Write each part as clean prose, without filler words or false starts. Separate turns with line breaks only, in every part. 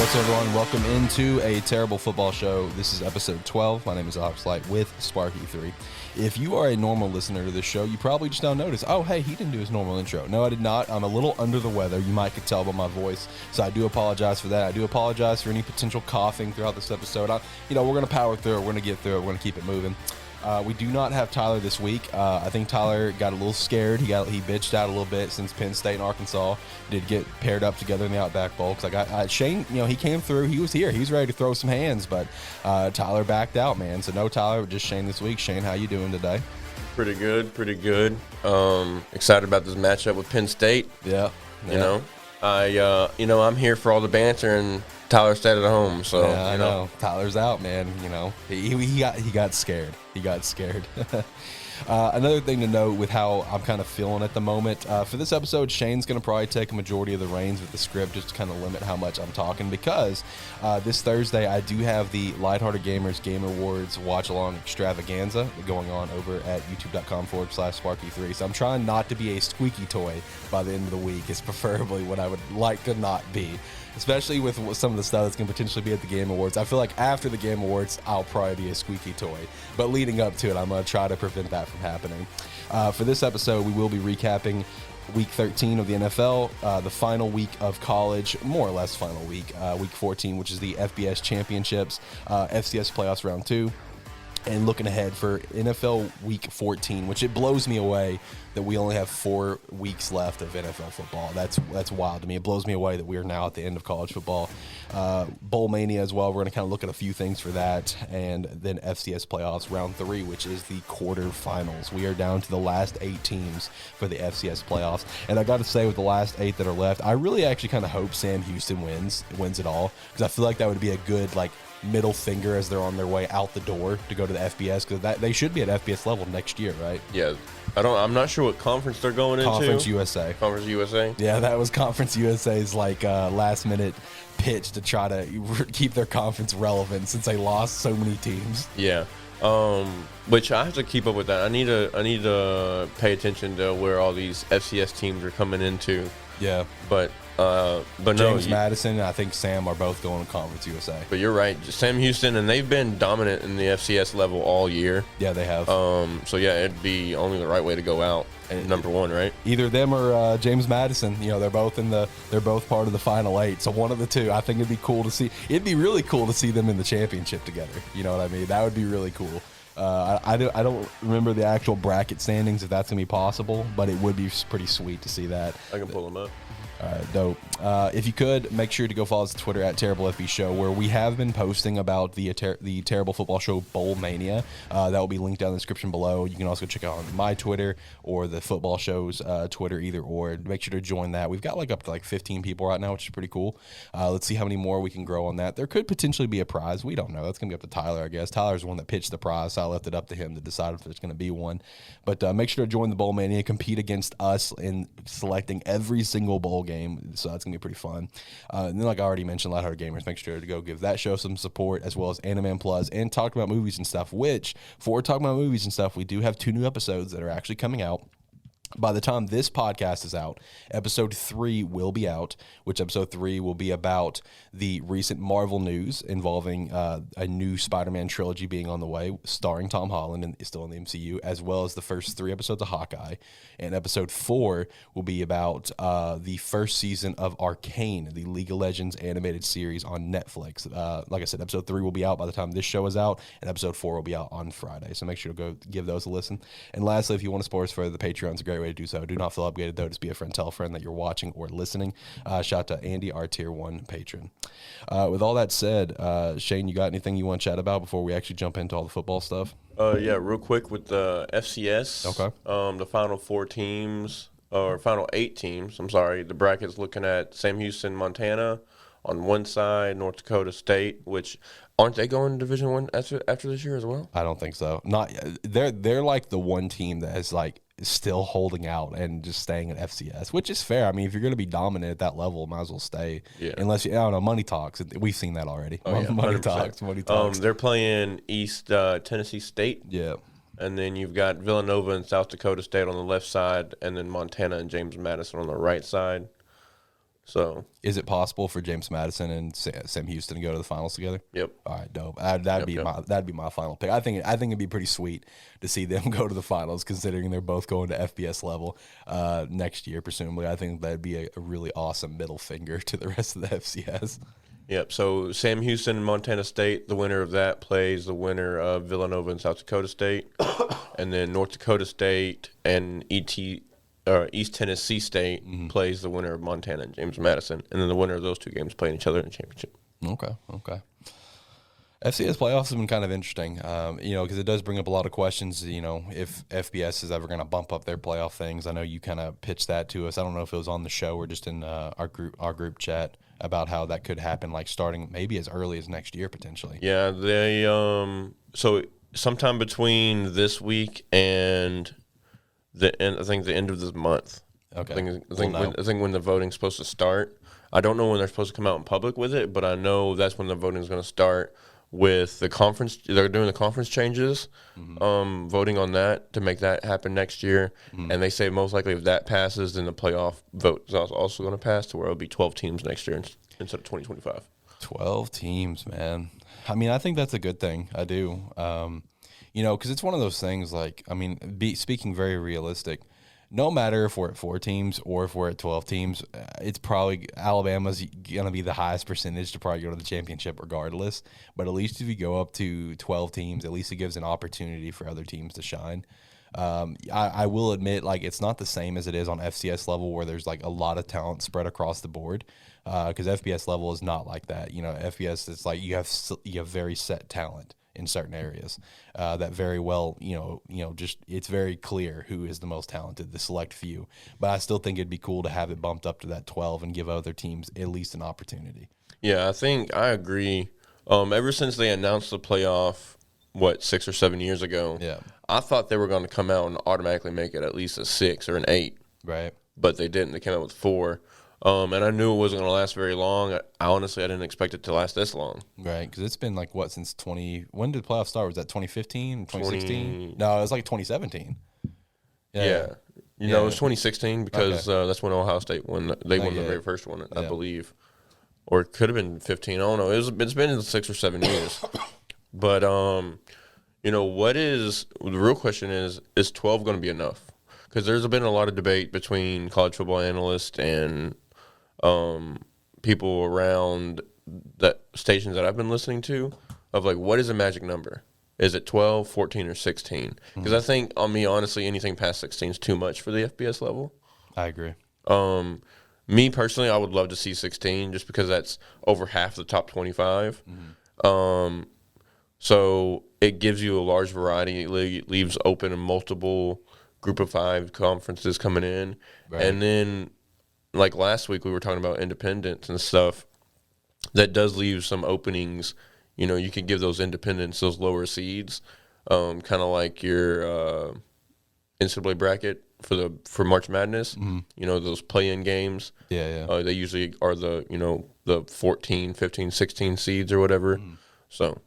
What's up, everyone? Welcome into a terrible football show. This is episode 12. My name is Oxlight with Sparky3. If you are a normal listener to this show, you probably just now noticed, oh, hey, he didn't do his normal intro. No, I did not. I'm a little under the weather. You might could tell by my voice, so I do apologize for that. I do apologize for any potential coughing throughout this episode. We're going to power through it. We're going to get through it. We're going to keep it moving. We do not have Tyler this week. I think Tyler got a little scared. He bitched out a little bit since Penn State and Arkansas did get paired up together in the Outback Bowl. Because Shane, he came through. He was here. He was ready to throw some hands, but Tyler backed out, man. So no Tyler, just Shane this week. Shane, how you doing today?
Pretty good. Excited about this matchup with Penn State.
Yeah.
I'm here for all the banter, and Tyler stayed at home. So
yeah, I know. Tyler's out, man. He got scared. He got scared. Another thing to note with how I'm kind of feeling at the moment, for this episode, Shane's going to probably take a majority of the reins with the script just to kind of limit how much I'm talking, because this Thursday I do have the Lighthearted Gamers Game Awards watch-along extravaganza going on over at youtube.com/Sparky3. So I'm trying not to be a squeaky toy by the end of the week. It's preferably what I would like to not be, especially with some of the stuff that's going to potentially be at the Game Awards. I feel like after the Game Awards, I'll probably be a squeaky toy. But leading up to it, I'm going to try to prevent that from happening. For this episode, we will be recapping Week 13 of the NFL, the final week of college, more or less final week, Week 14, which is the FBS Championships, FCS Playoffs Round 2. And looking ahead for NFL Week 14, which it blows me away that we only have 4 weeks left of NFL football. That's wild to me. It blows me away that we are now at the end of college football. Bowl Mania as well. We're going to kind of look at a few things for that. And then FCS Playoffs Round 3, which is the quarterfinals. We are down to the last 8 teams for the FCS Playoffs. And I got to say, with the last 8 that are left, I really actually kind of hope Sam Houston wins it all, because I feel like that would be a good, middle finger as they're on their way out the door to go to the FBS, because they should be at FBS level next year, right?
Yeah. I'm not sure what conference they're going into.
Conference USA.
Conference USA?
Yeah, that was Conference USA's last minute pitch to try to keep their conference relevant since they lost so many teams.
Yeah. Which I have to keep up with that. I need to pay attention to where all these FCS teams are coming into.
Yeah.
But
James Madison and I think Sam are both going to Conference USA.
But you're right, Sam Houston, and they've been dominant in the FCS level all year.
Yeah, they have.
So yeah, it'd be only the right way to go out. And number one, right?
Either them or James Madison. They're both part of the final 8. So one of the two. I think it'd be cool to see. It'd be really cool to see them in the championship together. You know what I mean? That would be really cool. I don't remember the actual bracket standings if that's gonna be possible, but it would be pretty sweet to see that.
I can pull them up.
All right, dope. If you could, make sure to go follow us on Twitter at TerribleFB Show, where we have been posting about the Terrible Football Show Bowl Mania. That will be linked down in the description below. You can also check out my Twitter or the Football Show's Twitter, either or. Make sure to join that. We've got up to 15 people right now, which is pretty cool. Let's see how many more we can grow on that. There could potentially be a prize. We don't know. That's going to be up to Tyler, I guess. Tyler's the one that pitched the prize, so I left it up to him to decide if there's going to be one. But make sure to join the Bowl Mania, compete against us in selecting every single bowl game, so that's gonna be pretty fun. And then, like I already mentioned, Lighthearted Gamers, make sure to go give that show some support, as well as Animan Plus and Talk About Movies and Stuff, which, for Talking About Movies and Stuff, we do have 2 new episodes that are actually coming out. By the time this podcast is out, episode 3 will be out, which episode 3 will be about the recent Marvel news involving a new Spider-Man trilogy being on the way, starring Tom Holland and still in the MCU, as well as the first 3 episodes of Hawkeye. And episode 4 will be about the first season of Arcane, the League of Legends animated series on Netflix. Like I said, episode 3 will be out by the time this show is out, and episode 4 will be out on Friday. So make sure to go give those a listen. And lastly, if you want to support us further, the Patreon's a great way to do so. Do not feel obligated, though. Just be a friend, tell a friend that you're watching or listening. Shout out to Andy, our Tier 1 patron. With all that said, Shane, you got anything you want to chat about before we actually jump into all the football stuff?
Yeah, real quick with the FCS.
Okay.
The final 4 teams, or final 8 teams, I'm sorry. The bracket's looking at Sam Houston, Montana on one side, North Dakota State, which aren't they going to Division I after this year as well?
I don't think so. Not they're like the one team that is still holding out and just staying at FCS, which is fair. I mean, if you're going to be dominant at that level, might as well stay. Yeah. Unless I don't know, money talks. We've seen that already.
Oh, yeah,
money talks. Money talks.
They're playing East Tennessee State.
Yeah.
And then you've got Villanova and South Dakota State on the left side, and then Montana and James Madison on the right side. So
is it possible for James Madison and Sam Houston to go to the finals together?
Yep.
All right, dope. That'd be my final pick. I think it'd be pretty sweet to see them go to the finals, considering they're both going to FBS level next year, presumably. I think that'd be a really awesome middle finger to the rest of the FCS.
Yep. So Sam Houston and Montana State, the winner of that plays the winner of Villanova and South Dakota State, and then North Dakota State and East Tennessee State plays the winner of Montana and James Madison, and then the winner of those two games playing each other in the championship.
Okay. FCS playoffs have been kind of interesting, because it does bring up a lot of questions, if FBS is ever going to bump up their playoff things. I know you kind of pitched that to us. I don't know if it was on the show or just in our group chat about how that could happen, like starting maybe as early as next year potentially.
Yeah, they so sometime between this week and I think the end of this month.
Okay.
I think when the voting's supposed to start. I don't know when they're supposed to come out in public with it, but I know that's when the voting is going to start with the conference. They're doing the conference changes, voting on that to make that happen next year. And they say most likely if that passes, then the playoff vote is also going to pass to where it'll be 12 teams next year instead of 2025.
12 teams, man. I mean, I think that's a good thing. I do. Because it's one of those things, speaking very realistic, no matter if we're at 4 teams or if we're at 12 teams, it's probably Alabama's going to be the highest percentage to probably go to the championship regardless. But at least if you go up to 12 teams, at least it gives an opportunity for other teams to shine. I will admit, it's not the same as it is on FCS level where there's, a lot of talent spread across the board because FBS level is not like that. FBS, it's you have very set talent in certain areas that very well, just it's very clear who is the most talented, the select few. But I still think it'd be cool to have it bumped up to that 12 and give other teams at least an opportunity.
Yeah, I agree. Ever since they announced the playoff, 6 or 7 years ago,
yeah,
I thought they were going to come out and automatically make it at least a 6 or an 8.
Right.
But they didn't. They came out with 4. And I knew it wasn't going to last very long. I didn't expect it to last this long.
Right, because it's been since when did the playoffs start? Was that 2015, 2016? No, it was 2017.
Yeah. It was 2016 because that's when Ohio State won. They won the very first one, I believe. Or it could have been 15. I don't know. It's been 6 or 7 years. But, the real question is 12 going to be enough? Because there's been a lot of debate between college football analysts and people around that stations that I've been listening to of what is a magic number? Is it 12, 14, or 16? Because I think, honestly, anything past 16 is too much for the FBS level.
I agree.
Me personally, I would love to see 16 just because that's over half the top 25. So it gives you a large variety. It leaves open in multiple group of 5 conferences coming in. Right. And then, last week, we were talking about independents and stuff. That does leave some openings. You can give those independents those lower seeds, kind of like your NCAA bracket for March Madness. Those play-in games.
Yeah.
They usually are the 14, 15, 16 seeds or whatever. So,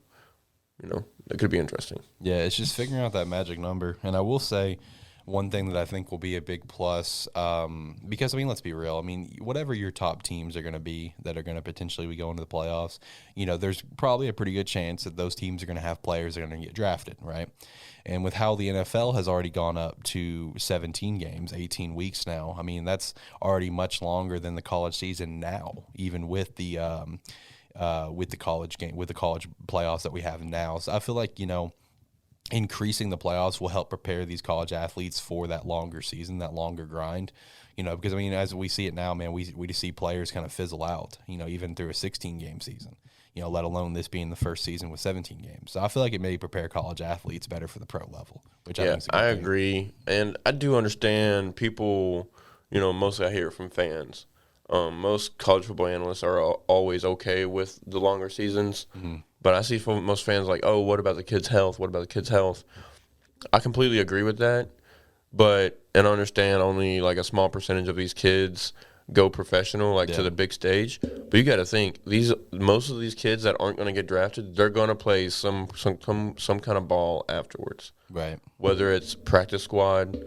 it could be interesting.
Yeah, it's just figuring out that magic number. And I will say, one thing that I think will be a big plus, because, let's be real. Whatever your top teams are going to be that are going to potentially be going to the playoffs, there's probably a pretty good chance that those teams are going to have players that are going to get drafted, right? And with how the NFL has already gone up to 17 games, 18 weeks now, that's already much longer than the college season now, even with the college playoffs that we have now. So I feel like, increasing the playoffs will help prepare these college athletes for that longer season, that longer grind, because as we see it now, man, we just see players kind of fizzle out, even through a 16-game season, let alone this being the first season with 17 games. So I feel like it may prepare college athletes better for the pro level, which I think is a good thing.
Agree. And I do understand people, mostly I hear it from fans. Most college football analysts are always okay with the longer seasons. But I see from most fans oh, what about the kids' health? What about the kids' health? I completely agree with that. And I understand only a small percentage of these kids go professional, to the big stage. But you got to think most of these kids that aren't going to get drafted, they're going to play some kind of ball afterwards.
Right.
Whether it's practice squad,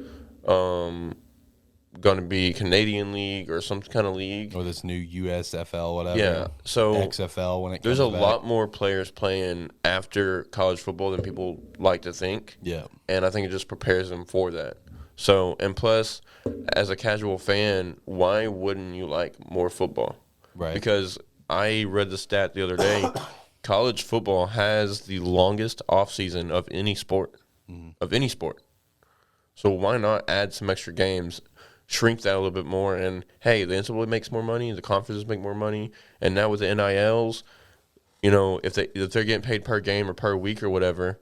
going to be Canadian League or some kind of league.
Or this new USFL, whatever.
Yeah, so
XFL when it comes
there's a
back.
lot more players playing after college football than people like to think.
Yeah.
And I think it just prepares them for that. So, and plus, as a casual fan, why wouldn't you like more football?
Right.
Because I read the stat the other day, college football has the longest offseason of any sport. Of any sport. So why not add some extra games, shrink that a little bit more, and hey, the NCAA makes more money, the conferences make more money, and now with the NILs, you know, if they're getting paid per game or per week or whatever,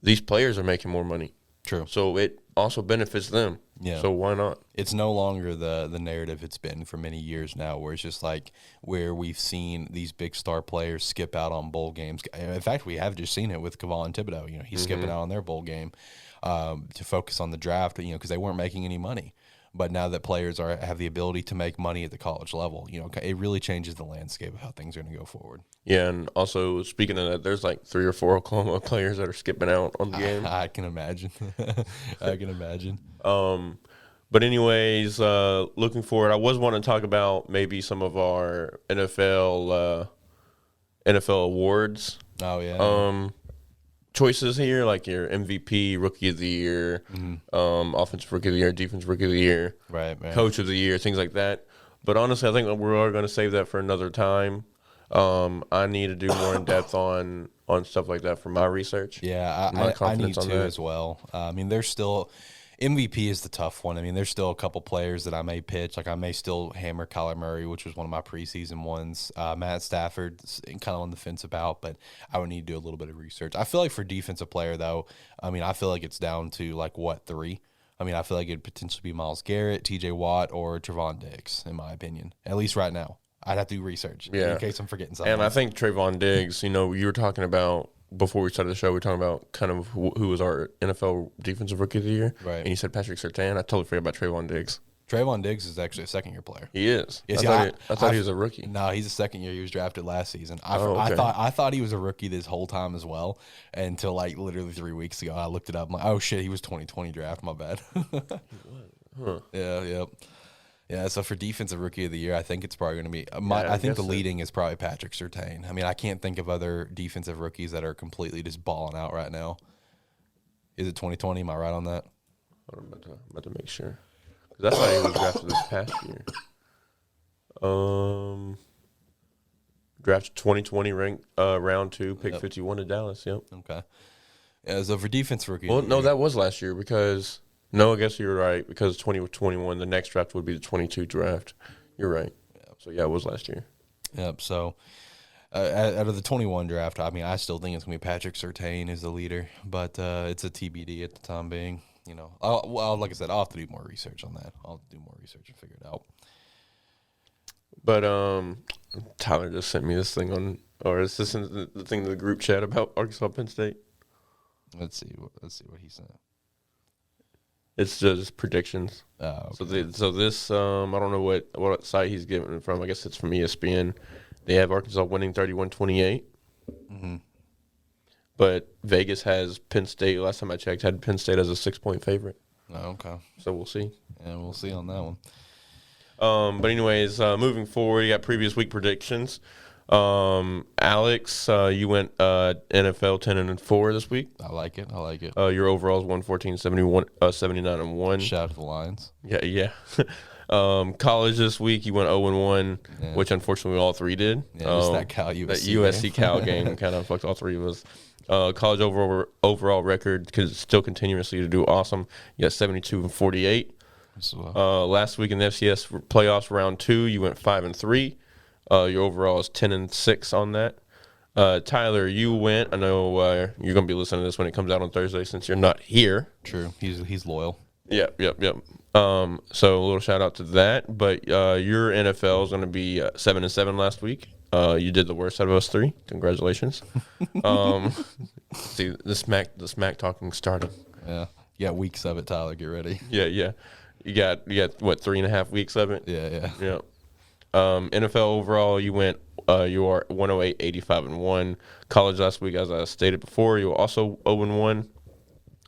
these players are making more money.
True.
So it also benefits them.
Yeah.
So why not?
It's no longer the narrative it's been for many years now, where it's just like where we've seen these big star players skip out on bowl games. In fact, we have just seen it with Kavon Thibodeau. You know, he's skipping out on their bowl game to focus on the draft. You know, because they weren't making any money. But now that players have the ability to make money at the college level, you know, it really changes the landscape of how things are going to go forward.
Yeah, and also speaking of that, there's like 3 or 4 Oklahoma players that are skipping out on the game.
I can imagine. I can imagine.
But anyways, looking forward, I was wanting to talk about maybe some of our NFL awards.
Oh yeah.
Choices here, like your MVP, Rookie of the Year, Offensive Rookie of the Year, Defensive Rookie of the Year,
right.
Coach of the Year, things like that. But honestly, I think that we're going to save that for another time. I need to do more in depth on stuff like that for my research.
Yeah, I need to as well. I mean, there's still MVP is the tough one. I mean, there's still a couple players that I may pitch. Like I may still hammer Kyler Murray, which was one of my preseason ones. Matt Stafford, kind of on the fence about, but I would need to do a little bit of research. I feel like for defensive player though, I mean, I feel like it's down to like what 3. I mean, I feel like it'd potentially be Myles Garrett, T.J. Watt, or Trevon Diggs, in my opinion. At least right now. I'd have to do research in case I'm forgetting something.
And I think Trevon Diggs, you know, you were talking about, before we started the show, we were talking about kind of who was our NFL Defensive Rookie of the Year.
Right.
And you said Patrick Surtain. I totally forgot about Trevon Diggs.
Trevon Diggs is actually a second-year player.
He is.
Yes,
I thought he was a rookie.
No, he's a second year. He was drafted last season. I
okay.
I thought he was a rookie this whole time as well until like literally 3 weeks ago. I looked it up. I'm like, oh shit, he was 2020 draft. My bad.
Huh.
Yeah. Yeah, so for defensive rookie of the year, I think it's probably going to be I think the leading is probably Patrick Surtain. I mean, I can't think of other defensive rookies that are completely just balling out right now. Is it 2020? Am I right on that?
I'm about to make sure. Because I thought he was drafted this past year. Drafted 2020, ranked round 2, pick 51 to Dallas. Yep.
Okay. Yeah, so for defense rookie.
Well, no, that was last year because I guess you're right because 2021, the next draft would be the 22 draft. You're right. Yeah. So yeah, it was last year.
Yep. So out of the 21 draft, I mean, I still think it's gonna be Patrick Surtain is the leader, but it's a TBD at the time being. You know, like I said, I'll have to do more research on that. I'll do more research and figure it out.
But Tyler just sent me this thing or is this in the thing in the group chat about Arkansas Penn State?
Let's see what he sent.
It's just predictions.
Oh, okay.
So this I don't know what site he's getting it from. I guess it's from ESPN. They have Arkansas winning 31-28.
Mm-hmm.
But Vegas has Penn State. Last time I checked, had Penn State as a 6-point favorite.
Oh, okay.
So we'll see.
Yeah, we'll see on that one.
But anyways, moving forward, you got previous week predictions. Alex, you went NFL 10-4 this week.
I like it.
Your overall is 114, 71, 79-1.
Shout out to the Lions.
Yeah. College this week, you went 0-1, which unfortunately all 3 did.
Yeah, just that Cal USC.
That USC Cal game kind of fucked all 3 of us. College overall record still continuously to do awesome. You got 72-48. Last week in the FCS playoffs round 2, you went 5-3. Your overall is 10-6 on that. Tyler, you went. I know you're going to be listening to this when it comes out on Thursday since you're not here.
True. He's loyal.
Yep. So a little shout out to that. But your NFL is going to be 7-7 last week. You did the worst out of us 3. Congratulations. See the smack talking started.
Yeah. You got weeks of it, Tyler. Get ready.
Yeah. You got what 3.5 weeks of it?
Yeah.
NFL overall, you went. You are 108, 85-1. College last week, as I stated before, you were also 0-1.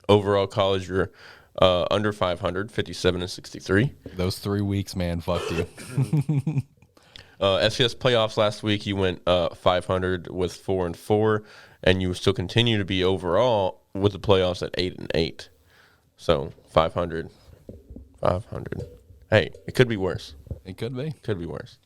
Overall college, you're under 500, 57-63.
Those 3 weeks, man, fucked you.
FCS Playoffs last week, you went 500 with 4-4, and you still continue to be overall with the playoffs at 8-8. So 500. Hey, it could be worse.
It could be.
Could be worse.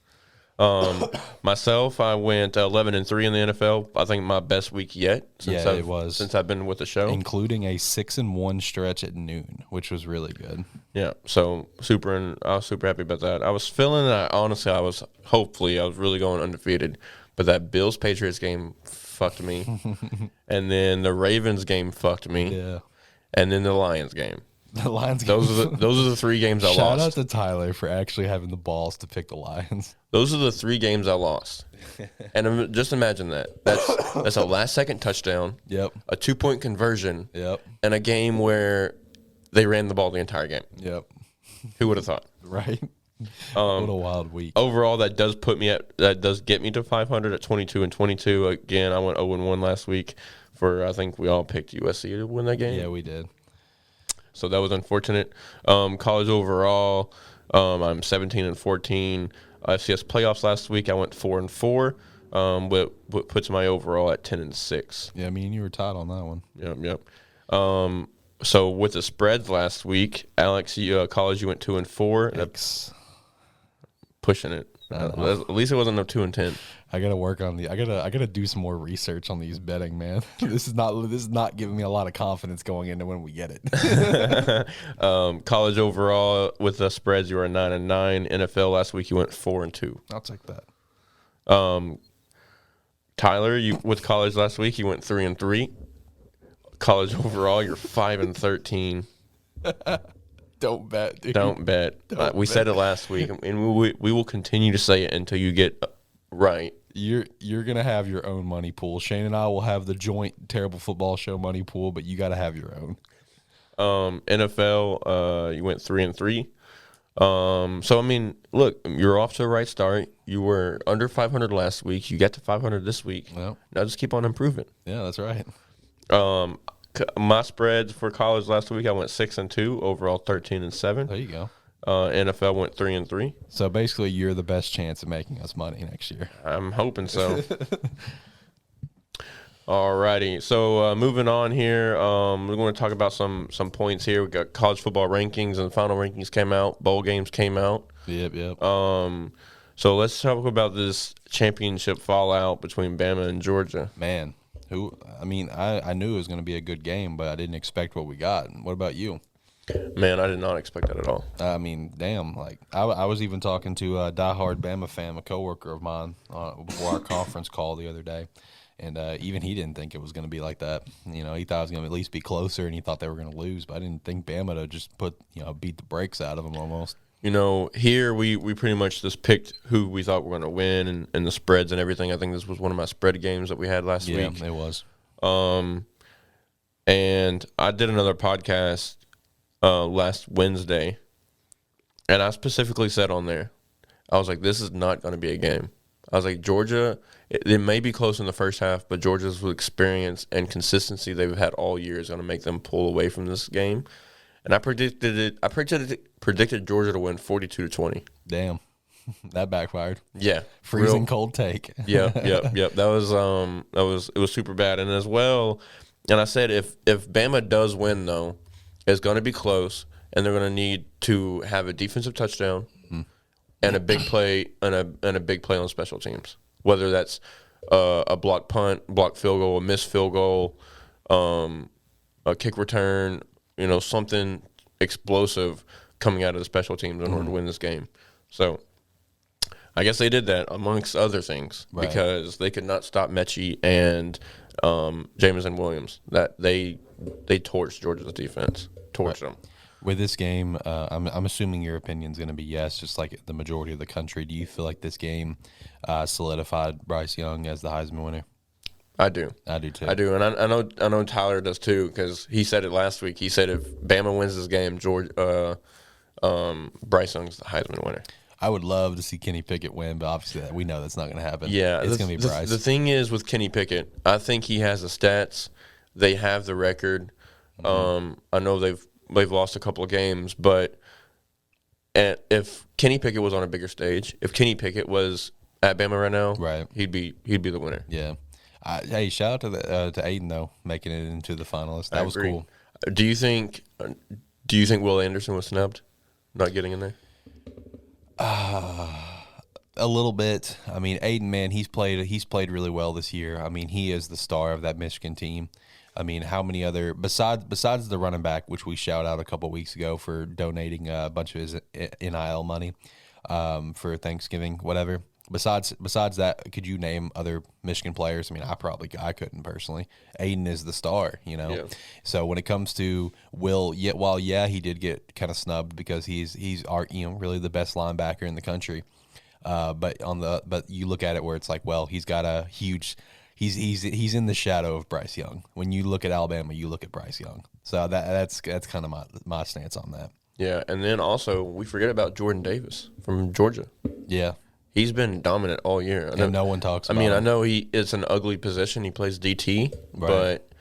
Myself, I went 11-3 in the NFL. I think my best week yet since I've been with the show,
including a 6-1 stretch at noon, which was really good.
Yeah, so I was super happy about that. I was feeling that. Honestly, I was really going undefeated, but that Bills Patriots game fucked me, and then the Ravens game fucked me,
yeah,
and then the Lions game.
The Lions.
Those are the 3 games I lost.
Shout out to Tyler for actually having the balls to pick the Lions.
Those are the 3 games I lost, and just imagine that. That's a last-second touchdown.
Yep.
A 2-point conversion.
Yep.
And a game where they ran the ball the entire game.
Yep.
Who would have thought?
Right. What a wild week.
Overall, that does get me to 500 at 22-22. Again, I went 0-1 last week. I think we all picked USC to win that game.
Yeah, we did.
So that was unfortunate. College overall, I'm 17-14. FCS playoffs last week, I went 4-4. What puts my overall at 10-6.
Yeah, I mean, you were tied on that one.
Yep. So with the spreads last week, Alex, college, you went 2-4. Pushing it. At least it wasn't no 2-10.
I gotta work on I gotta do some more research on these betting, man. This is not giving me a lot of confidence going into when we get it.
College overall with the spreads, you were 9-9. NFL last week, you went 4-2.
I'll take that.
Tyler, you with college last week, you went 3-3. College overall, you're 5-13.
Don't bet, dude.
Don't bet. We said it last week, and we will continue to say it until you get right.
You're gonna have your own money pool. Shane and I will have the joint Terrible Football Show money pool, but you got to have your own.
NFL, you went 3-3. So I mean, look, you're off to a right start. You were under 500 last week. You got to 500 this week.
Yep.
Now just keep on improving.
Yeah, that's right.
My spreads for college last week, I went 6-2. Overall, 13-7.
There you go.
NFL went 3-3.
So basically, you're the best chance of making us money next year.
I'm hoping so. Alrighty. So moving on here, we're going to talk about some points here. We got college football rankings, and the final rankings came out. Bowl games came out.
Yep.
So let's talk about this championship fallout between Bama and Georgia.
Man, I knew it was going to be a good game, but I didn't expect what we got. What about you?
Man, I did not expect that at all.
I mean, damn. Like I was even talking to a diehard Bama fan, a coworker of mine, before our conference call the other day, and even he didn't think it was going to be like that. You know, he thought it was going to at least be closer, and he thought they were going to lose. But I didn't think Bama to just beat the brakes out of them almost.
You know, here we pretty much just picked who we thought were going to win and the spreads and everything. I think this was one of my spread games that we had last week.
Yeah, it was.
And I did another podcast last Wednesday, and I specifically said on there, I was like, this is not going to be a game. I was like, Georgia, it may be close in the first half, but Georgia's experience and consistency they've had all year is going to make them pull away from this game. And I predicted it. I predicted Georgia to win 42-20.
Damn, that backfired.
Yeah,
freezing cold take.
Yep. It was super bad. And as well, and I said if Bama does win though, it's going to be close, and they're going to need to have a defensive touchdown and a big play and a big play on special teams. Whether that's a block punt, block field goal, a missed field goal, a kick return. You know, something explosive coming out of the special teams in order to win this game. So I guess they did that amongst other things because they could not stop Mechie and Jameson Williams. That they torched Georgia's defense, torched them.
With this game, I'm assuming your opinion is going to be yes, just like the majority of the country. Do you feel like this game solidified Bryce Young as the Heisman winner?
I do.
I do too.
I do, and I know Tyler does too because he said it last week. He said if Bama wins this game, Bryce Young's the Heisman winner.
I would love to see Kenny Pickett win, but obviously we know that's not going to happen.
Yeah,
it's going to be Bryce.
The thing is with Kenny Pickett, I think he has the stats. They have the record. I know they've lost a couple of games, but if Kenny Pickett was on a bigger stage, if Kenny Pickett was at Bama right now,
right,
he'd be the winner.
Yeah. Hey, shout out to Aiden though, making it into the finalists. That was cool.
Do you think Will Anderson was snubbed, not getting in there?
A little bit. I mean, Aiden, man, he's played really well this year. I mean, he is the star of that Michigan team. I mean, how many other besides the running back, which we shout out a couple weeks ago for donating a bunch of his NIL money for Thanksgiving, whatever. Besides that, could you name other Michigan players? I mean, I couldn't personally. Aiden is the star, you know.
Yeah.
So when it comes to Will, while he did get kind of snubbed because he's our, really the best linebacker in the country. But you look at it where it's like, well, he's got a huge, he's in the shadow of Bryce Young. When you look at Alabama, you look at Bryce Young. So that's kind of my stance on that.
Yeah, and then also we forget about Jordan Davis from Georgia.
Yeah.
He's been dominant all year.
And no one talks about him.
I know it's an ugly position. He plays DT,
right.
But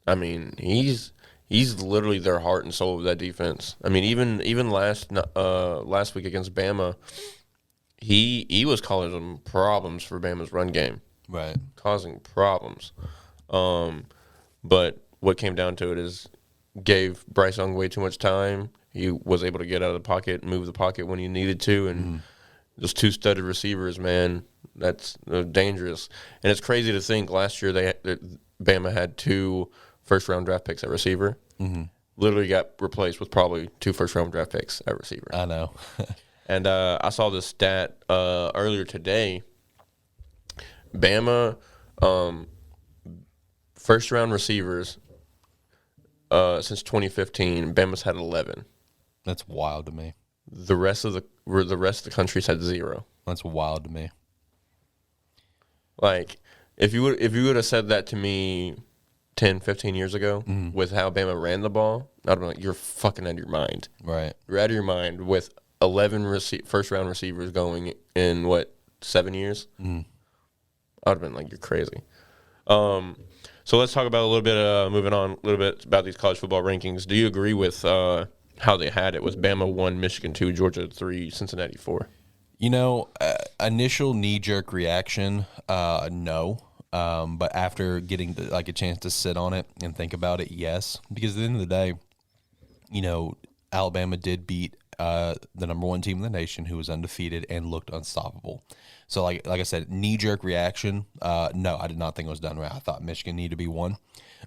I mean, he's literally their heart and soul of that defense. I mean, even last week against Bama, he was causing problems for Bama's run game.
Right.
Causing problems. But what came down to it is gave Bryce Young way too much time. He was able to get out of the pocket, move the pocket when he needed to, and those two studded receivers, man, that's dangerous. And it's crazy to think last year Bama had 2 first-round draft picks at receiver. Mm-hmm. Literally got replaced with probably 2 first-round draft picks at receiver.
I know.
And I saw this stat earlier today. Bama first-round receivers since 2015, Bama's had 11.
That's wild to me.
The rest of the country's had 0.
That's wild to me.
Like, if you would have said that to me 10, 15 years ago with how Bama ran the ball, I'd have been like, you're fucking out of your mind.
Right.
You're out of your mind with 11 first-round receivers going in, 7 years? I'd have been like, you're crazy. So let's talk about moving on a little bit about these college football rankings. Do you agree with how they had it with Bama 1, Michigan 2, Georgia 3, Cincinnati 4?
Initial knee-jerk reaction, no. But after getting a chance to sit on it and think about it, yes. Because at the end of the day, Alabama did beat the number 1 team in the nation who was undefeated and looked unstoppable. So like I said, knee-jerk reaction, no, I did not think it was done right. I thought Michigan needed to be 1.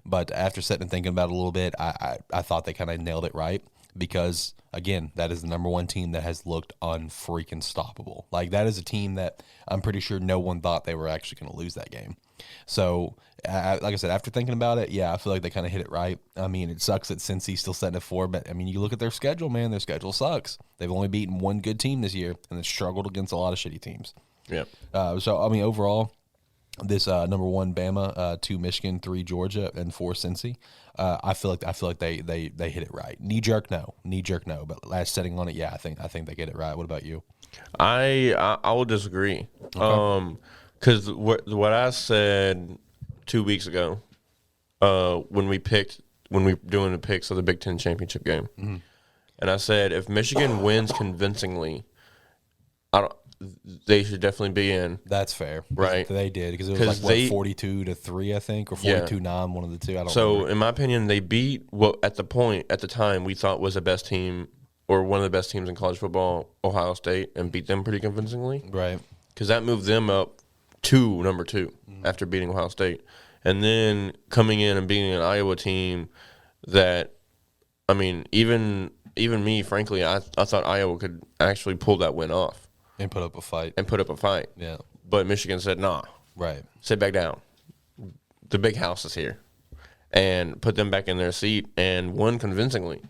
But after sitting and thinking about it a little bit, I thought they kind of nailed it right. Because, again, that is the number 1 team that has looked unfreaking stoppable. Like, that is a team that I'm pretty sure no one thought they were actually going to lose that game. So, like I said, after thinking about it, yeah, I feel like they kind of hit it right. I mean, it sucks that Cincy's still setting at 4, but, I mean, you look at their schedule, man, their schedule sucks. They've only beaten 1 good team this year, and they've struggled against a lot of shitty teams.
Yeah.
So, I mean, overall, this number 1 Bama, 2 Michigan, 3 Georgia, and 4 Cincy. I feel like they hit it right. Knee jerk no, but last setting on it, yeah, I think they get it right. What about you?
I will disagree.
Okay.
Because what I said 2 weeks ago, when we were doing the picks of the Big Ten championship game, and I said if Michigan wins convincingly, they should definitely be in.
That's fair,
right?
They did because it was 42-3, I think, or 42-9, one of the two. I don't.
So
remember.
In my opinion, they beat what at the time we thought was the best team or one of the best teams in college football, Ohio State, and beat them pretty convincingly.
Right.
Because that moved them up to number 2 after beating Ohio State, and then coming in and beating an Iowa team that, I mean, even me, frankly, I thought Iowa could actually pull that win off.
And put up a fight.
Yeah. But Michigan said, nah.
Right.
Sit back down. The big house is here. And put them back in their seat and won convincingly.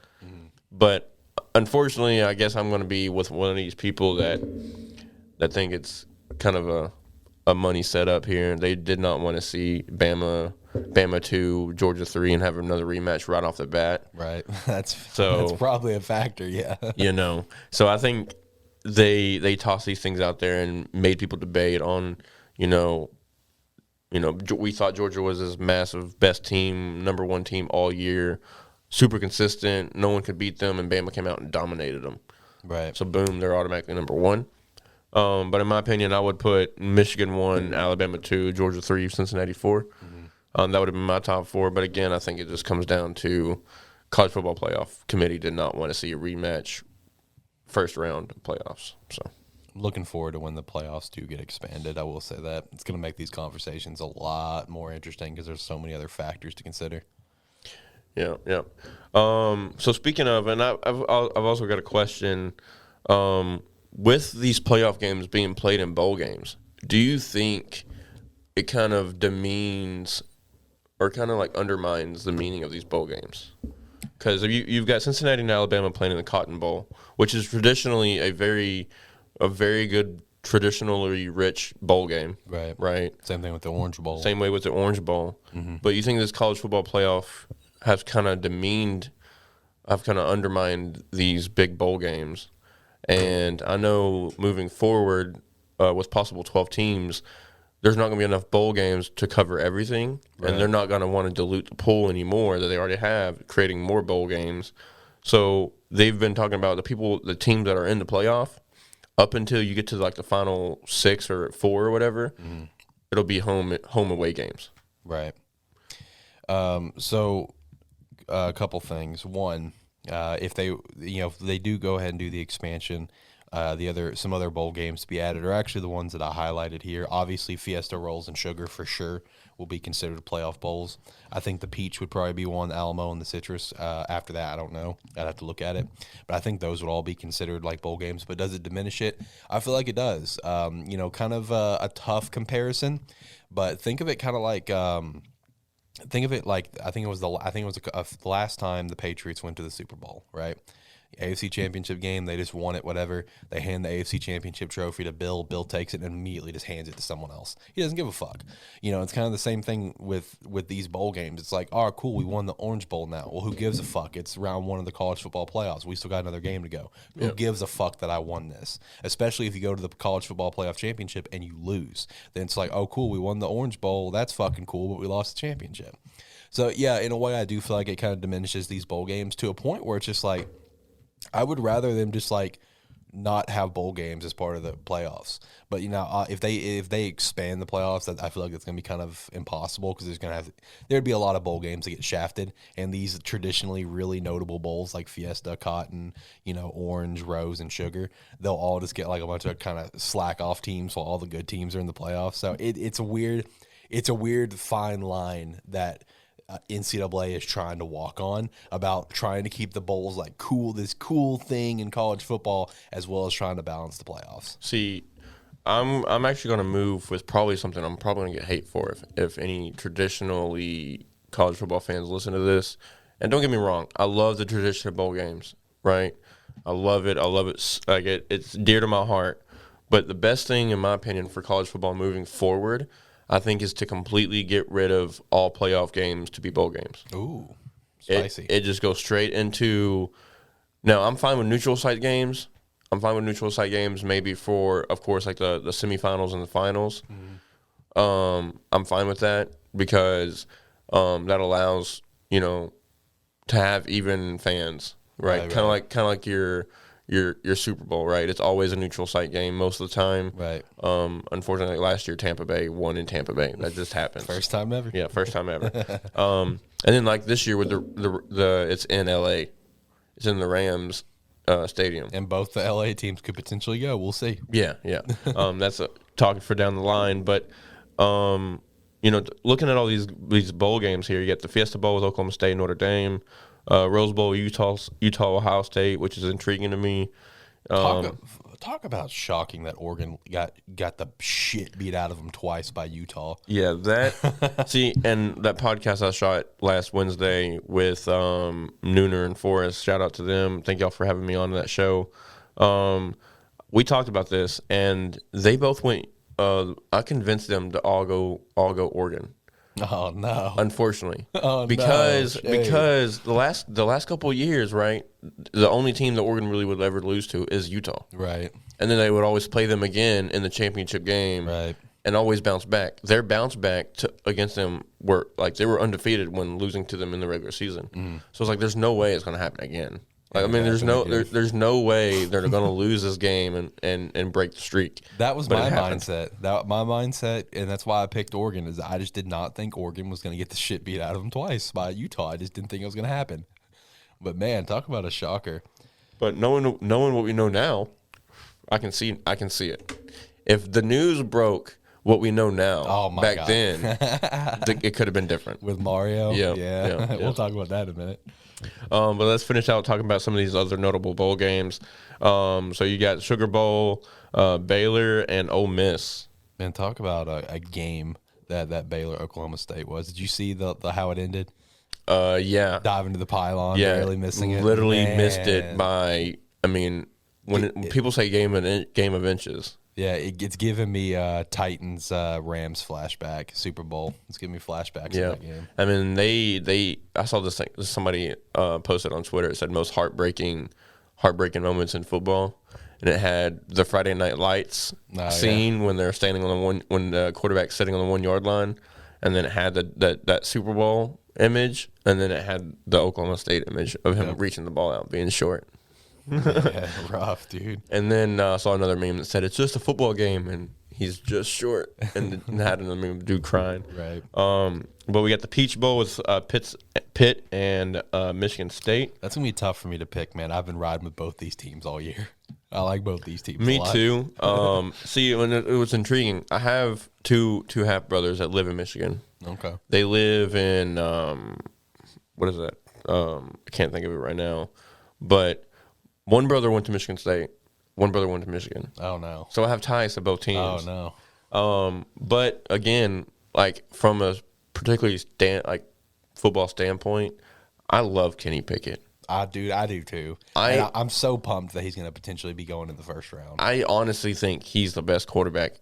But unfortunately, I guess I'm going to be with one of these people that think it's kind of a money setup here. They did not want to see Bama 2, Georgia 3, and have another rematch right off the bat.
Right. That's probably a factor, yeah.
So I think they tossed these things out there and made people debate on, we thought Georgia was this massive best team, number 1 team all year. super consistent. No one could beat them, and Bama came out and dominated them.
Right.
So, boom, they're automatically number one. But in my opinion, I would put Michigan 1, Alabama 2, Georgia 3, Cincinnati 4. Mm-hmm. That would have been my top 4. But, again, I think it just comes down to College Football Playoff Committee did not want to see a rematch first round of playoffs. So,
looking forward to when the playoffs do get expanded. I will say that. It's going to make these conversations a lot more interesting because there's so many other factors to consider.
Yeah. So speaking of, and I've also got a question. With these playoff games being played in bowl games, do you think it kind of demeans or kind of like undermines the meaning of these bowl games? Because you've got Cincinnati and Alabama playing in the Cotton Bowl, which is traditionally a very good, traditionally rich bowl game. Right.
Same thing with the Orange Bowl.
Same way with the Orange Bowl. Mm-hmm. But you think this college football playoff has kind of undermined these big bowl games. And I know moving forward with possible 12 teams, there's not going to be enough bowl games to cover everything. Right. And they're not going to want to dilute the pool anymore that they already have, creating more bowl games. So they've been talking about the teams that are in the playoff, up until you get to like the final 6 or 4 or whatever, it'll be home away games.
Right. So a couple things. One, if they do go ahead and do the expansion, some other bowl games to be added are actually the ones that I highlighted here. Obviously, Fiesta Rolls and Sugar for sure will be considered playoff bowls. I think the Peach would probably be one, the Alamo and the Citrus. After that, I don't know. I'd have to look at it. But I think those would all be considered like bowl games. But does it diminish it? I feel like it does. Kind of a tough comparison. But think of it kind of like I think it was the last time the Patriots went to the Super Bowl, right? AFC Championship game, they just won it, whatever. They hand the AFC Championship trophy to Bill. Bill takes it and immediately just hands it to someone else. He doesn't give a fuck. It's kind of the same thing with these bowl games. It's like, oh, cool, we won the Orange Bowl now. Well, who gives a fuck? It's round 1 of the college football playoffs. We still got another game to go. Who gives a fuck that I won this? Especially if you go to the college football playoff championship and you lose. Then it's like, oh, cool, we won the Orange Bowl. That's fucking cool, but we lost the championship. So, yeah, in a way, I do feel like it kind of diminishes these bowl games to a point where it's just like, I would rather them just like not have bowl games as part of the playoffs. But if they expand the playoffs, I feel like it's gonna be kind of impossible because there'd be a lot of bowl games that get shafted, and these traditionally really notable bowls like Fiesta, Cotton, Orange, Rose, and Sugar, they'll all just get like a bunch of kind of slack off teams while all the good teams are in the playoffs. So it's a weird fine line that NCAA is trying to walk on about trying to keep the bowls like this cool thing in college football, as well as trying to balance the playoffs.
See, I'm actually going to move with probably something I'm probably going to get hate for if any traditionally college football fans listen to this. And don't get me wrong, I love the tradition of bowl games, right? I love it. Like it's dear to my heart. But the best thing, in my opinion, for college football moving forward, I think, is to completely get rid of all playoff games to be bowl games.
Ooh, spicy.
It just goes straight into – now, I'm fine with neutral site games. Maybe for, of course, like the semifinals and the finals. Mm-hmm. I'm fine with that because that allows, to have even fans, right? Kind of like your Super Bowl, right? It's always a neutral site game most of the time.
Right.
Unfortunately, last year Tampa Bay won in Tampa Bay. That just happens.
First time ever.
Yeah, first time ever. And then like this year with the it's in LA. It's in the Rams stadium.
And both the LA teams could potentially go. We'll see.
Yeah. That's talking for down the line, but looking at all these bowl games here, you get the Fiesta Bowl with Oklahoma State, Notre Dame. Rose Bowl, Utah, Ohio State, which is intriguing to me.
Talk about shocking that Oregon got the shit beat out of them twice by Utah.
Yeah, see, and that podcast I shot last Wednesday with Nooner and Forrest, shout out to them. Thank y'all for having me on that show. We talked about this, and they both went. I convinced them to all go Oregon.
Oh no!
Unfortunately, because the last couple of years, right, the only team that Oregon really would ever lose to is Utah,
right?
And then they would always play them again in the championship game,
right?
and always bounce back. Their bounce back against them were like they were undefeated when losing to them in the regular season. So it's like there's no way it's going to happen again. Like, I mean, there's no way they're going to lose this game and break the streak.
That was my mindset. My mindset, and that's why I picked Oregon. Is I just did not think Oregon was going to get the shit beat out of them twice by Utah. I just didn't think it was going to happen. But man, talk about a shocker.
But knowing what we know now, I can see it. If the news broke what we know now back then, it could have been different.
With Mario?
Yeah.
We'll talk about that in a minute.
But let's finish out talking about some of these other notable bowl games. So you got Sugar Bowl, Baylor, and Ole Miss.
Man, talk about a game that Baylor Oklahoma State was. Did you see the how it ended?
Yeah.
Dive into the pylon, barely missing it.
Literally missed it by, I mean, when people say game of inches.
Yeah, it's giving me Titans Rams flashback, Super Bowl. It's giving me flashbacks of that game.
I mean, I saw this thing. Somebody posted on Twitter. It said most heartbreaking moments in football, and it had the Friday Night Lights scene when they're standing on when the quarterback's sitting on the 1 yard line, and then it had that Super Bowl image, and then it had the Oklahoma State image of him reaching the ball out, being short.
Yeah, rough, dude.
And then I saw another meme that said it's just a football game and he's just short, and had another meme of dude crying.
Right.
But we got the Peach Bowl with Pitt and Michigan State.
That's gonna be tough for me to pick, man. I've been riding with both these teams all year. I like both these teams.
Me too. See, when it was intriguing. I have two half brothers that live in Michigan.
Okay.
They live in what is that? I can't think of it right now, but. One brother went to Michigan State. One brother went to Michigan.
Oh, no.
So I have ties to both teams.
Oh, no.
But, again, like, from a particularly football standpoint, I love Kenny Pickett.
I do too. I'm so pumped that he's going to potentially be going in the first round.
I honestly think he's the best quarterback.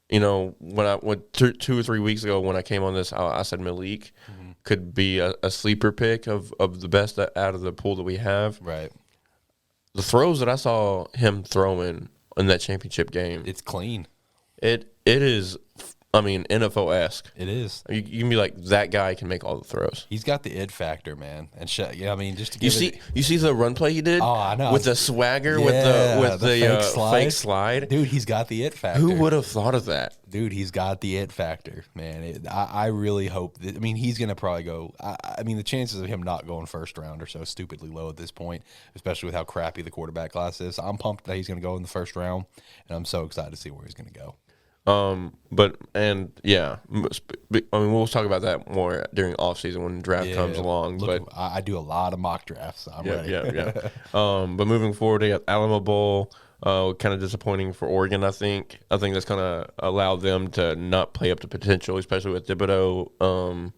You know, when 2 or 3 weeks ago when I came on this, I said Malik could be a sleeper pick of the best out of the pool that we have.
Right.
The throws that I saw him throwing in that championship game,
it's clean.
It is, I mean, NFL-esque.
It is.
You can be like, that guy can make all the throws.
He's got the id factor, man. And I mean, just to
give you see the run play he did?
Oh, I know.
With the swagger, with the fake slide.
Dude, he's got the it factor.
Who would have thought of that?
Dude, he's got the it factor, man. I really hope that. I mean, he's going to probably go. I mean, the chances of him not going first round are so stupidly low at this point, especially with how crappy the quarterback class is. I'm pumped that he's going to go in the first round, and I'm so excited to see where he's going to go.
Yeah, I mean, we'll talk about that more during off season when the draft comes along.
Look, but I do a lot of mock drafts. So I'm ready.
Yeah. But moving forward, we got Alamo Bowl. Kind of disappointing for Oregon, I think. I think that's going to allow them to not play up to potential, especially with Thibodeau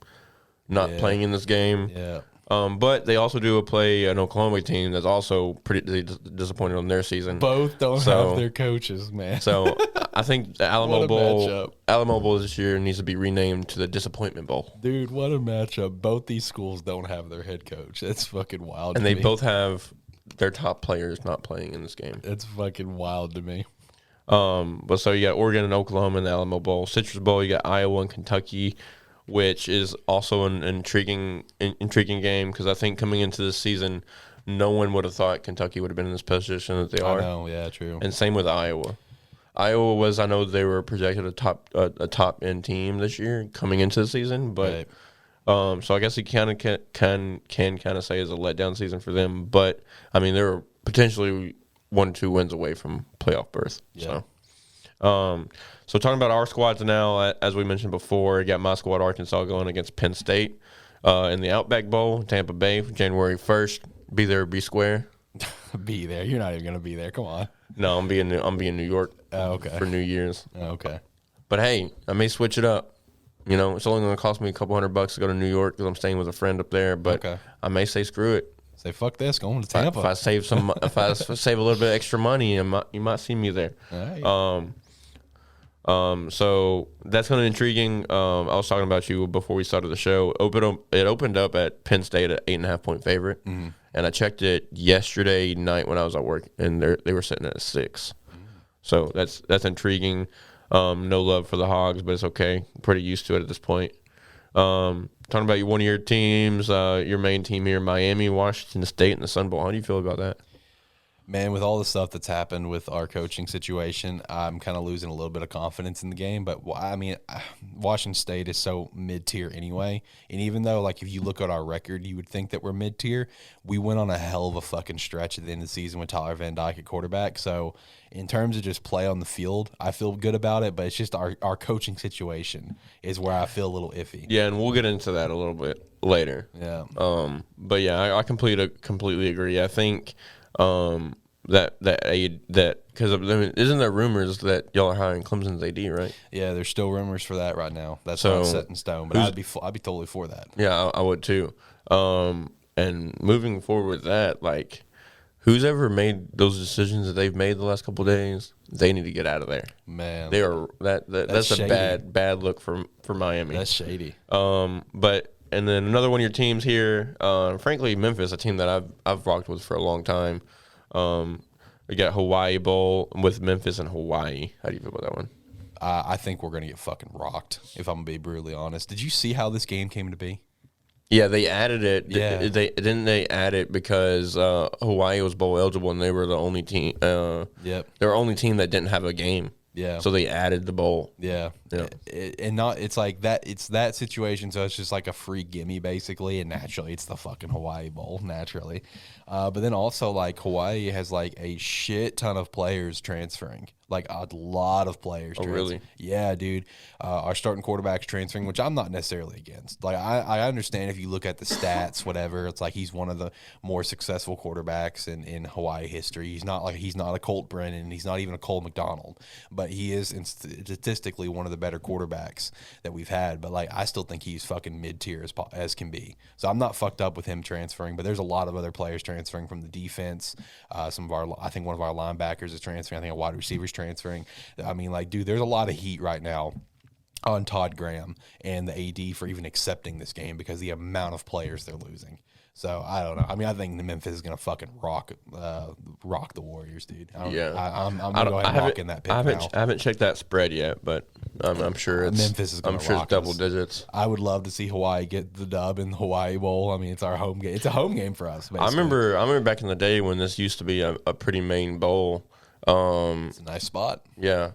not playing in this game.
Yeah.
But they also do play an Oklahoma team that's also pretty disappointed on their season.
Both don't have their coaches, man.
So I think the Alamo Bowl this year needs to be renamed to the Disappointment Bowl.
Dude, what a matchup. Both these schools don't have their head coach. That's fucking wild
and to me. And they both have their top players not playing in this game.
It's fucking wild to me.
But so you got Oregon and Oklahoma in the Alamo Bowl. Citrus Bowl, you got Iowa and Kentucky, which is also an intriguing game because I think coming into this season, no one would have thought Kentucky would have been in this position that they are.
I know, yeah, true.
And same with Iowa. Iowa was, I know they were projected a top end team this year coming into the season, but so I guess you kind of can kind of say it's a letdown season for them. But I mean, they were potentially 1-2 wins away from playoff berth.
Yeah.
So talking about our squads now, as we mentioned before, you got my squad, Arkansas, going against Penn State in the Outback Bowl, Tampa Bay, January 1st. Be there, be square.
Be there. You're not even going to be there. Come on.
No, I'm being New York for New Year's.
Okay.
But hey, I may switch it up. You know, it's only going to cost me a couple $100 to go to New York because I'm staying with a friend up there. But I may say screw it.
Say fuck this, going to Tampa.
If I save save a little bit of extra money, you might see me there.
All right.
So that's kind of intriguing. I was talking about you before we started the show. It opened up at Penn State at 8.5-point favorite, and I checked it yesterday night when I was at work, and they were sitting at 6. So that's intriguing. No love for the Hogs, but it's okay. Pretty used to it at this point. Talking about one of your teams, your main team here, Miami, Washington State, and the Sun Bowl. How do you feel about that?
Man, with all the stuff that's happened with our coaching situation, I'm kind of losing a little bit of confidence in the game. But, I mean, Washington State is so mid-tier anyway. And even though, like, if you look at our record, you would think that we're mid-tier, we went on a hell of a fucking stretch at the end of the season with Tyler Van Dyke at quarterback. So, in terms of just play on the field, I feel good about it. But it's just our coaching situation is where I feel a little iffy.
Yeah, and we'll get into that a little bit later.
Yeah.
But, yeah, I completely agree. I think – that because isn't there rumors that y'all are hiring Clemson's AD, right?
Yeah, there's still rumors for that right now. That's not set in stone, but I'd be totally for that.
Yeah, I would too. And moving forward with that, like, who's ever made those decisions that they've made the last couple of days, they need to get out of there. Man, they are that's a bad look for Miami.
That's shady.
But. And then another one of your teams here, frankly, Memphis, a team that I've rocked with for a long time. We got Hawaii Bowl with Memphis and Hawaii. How do you feel about that one?
I think we're going to get fucking rocked, if I'm going to be brutally honest. Did you see how this game came to be?
Yeah, they added it.
Yeah.
They add it because Hawaii was bowl eligible and they were the only team. Yep. They were the only team that didn't have a game.
Yeah.
So they added the bowl.
Yeah. It's like that. It's that situation. So it's just like a free gimme basically. And naturally, it's the fucking Hawaii Bowl, naturally. But then also, like, Hawaii has like a shit ton of players transferring. Like a lot of players.
Oh, really?
Yeah, dude. Our starting quarterback's transferring, which I'm not necessarily against. Like, I understand if you look at the stats, whatever. It's like he's one of the more successful quarterbacks in Hawaii history. He's not a Colt Brennan. He's not even a Cole McDonald. But he is statistically one of the better quarterbacks that we've had. But, like, I still think he's fucking mid-tier as can be. So I'm not fucked up with him transferring. But there's a lot of other players transferring from the defense. I think one of our linebackers is transferring. I think a wide receiver's transferring. I mean, like, dude, there's a lot of heat right now on Todd Graham and the AD for even accepting this game because the amount of players they're losing. So I don't know. I mean, I think the Memphis is gonna fucking rock the Warriors, dude. I'm gonna go ahead and walk in that pick now.
I haven't checked that spread yet, but I'm sure it's
Memphis is gonna rock
it's double digits.
I would love to see Hawaii get the dub in the Hawaii Bowl. I mean, it's our home game. It's a home game for us. Basically.
I remember back in the day when this used to be a pretty main bowl.
It's a nice spot.
Yeah.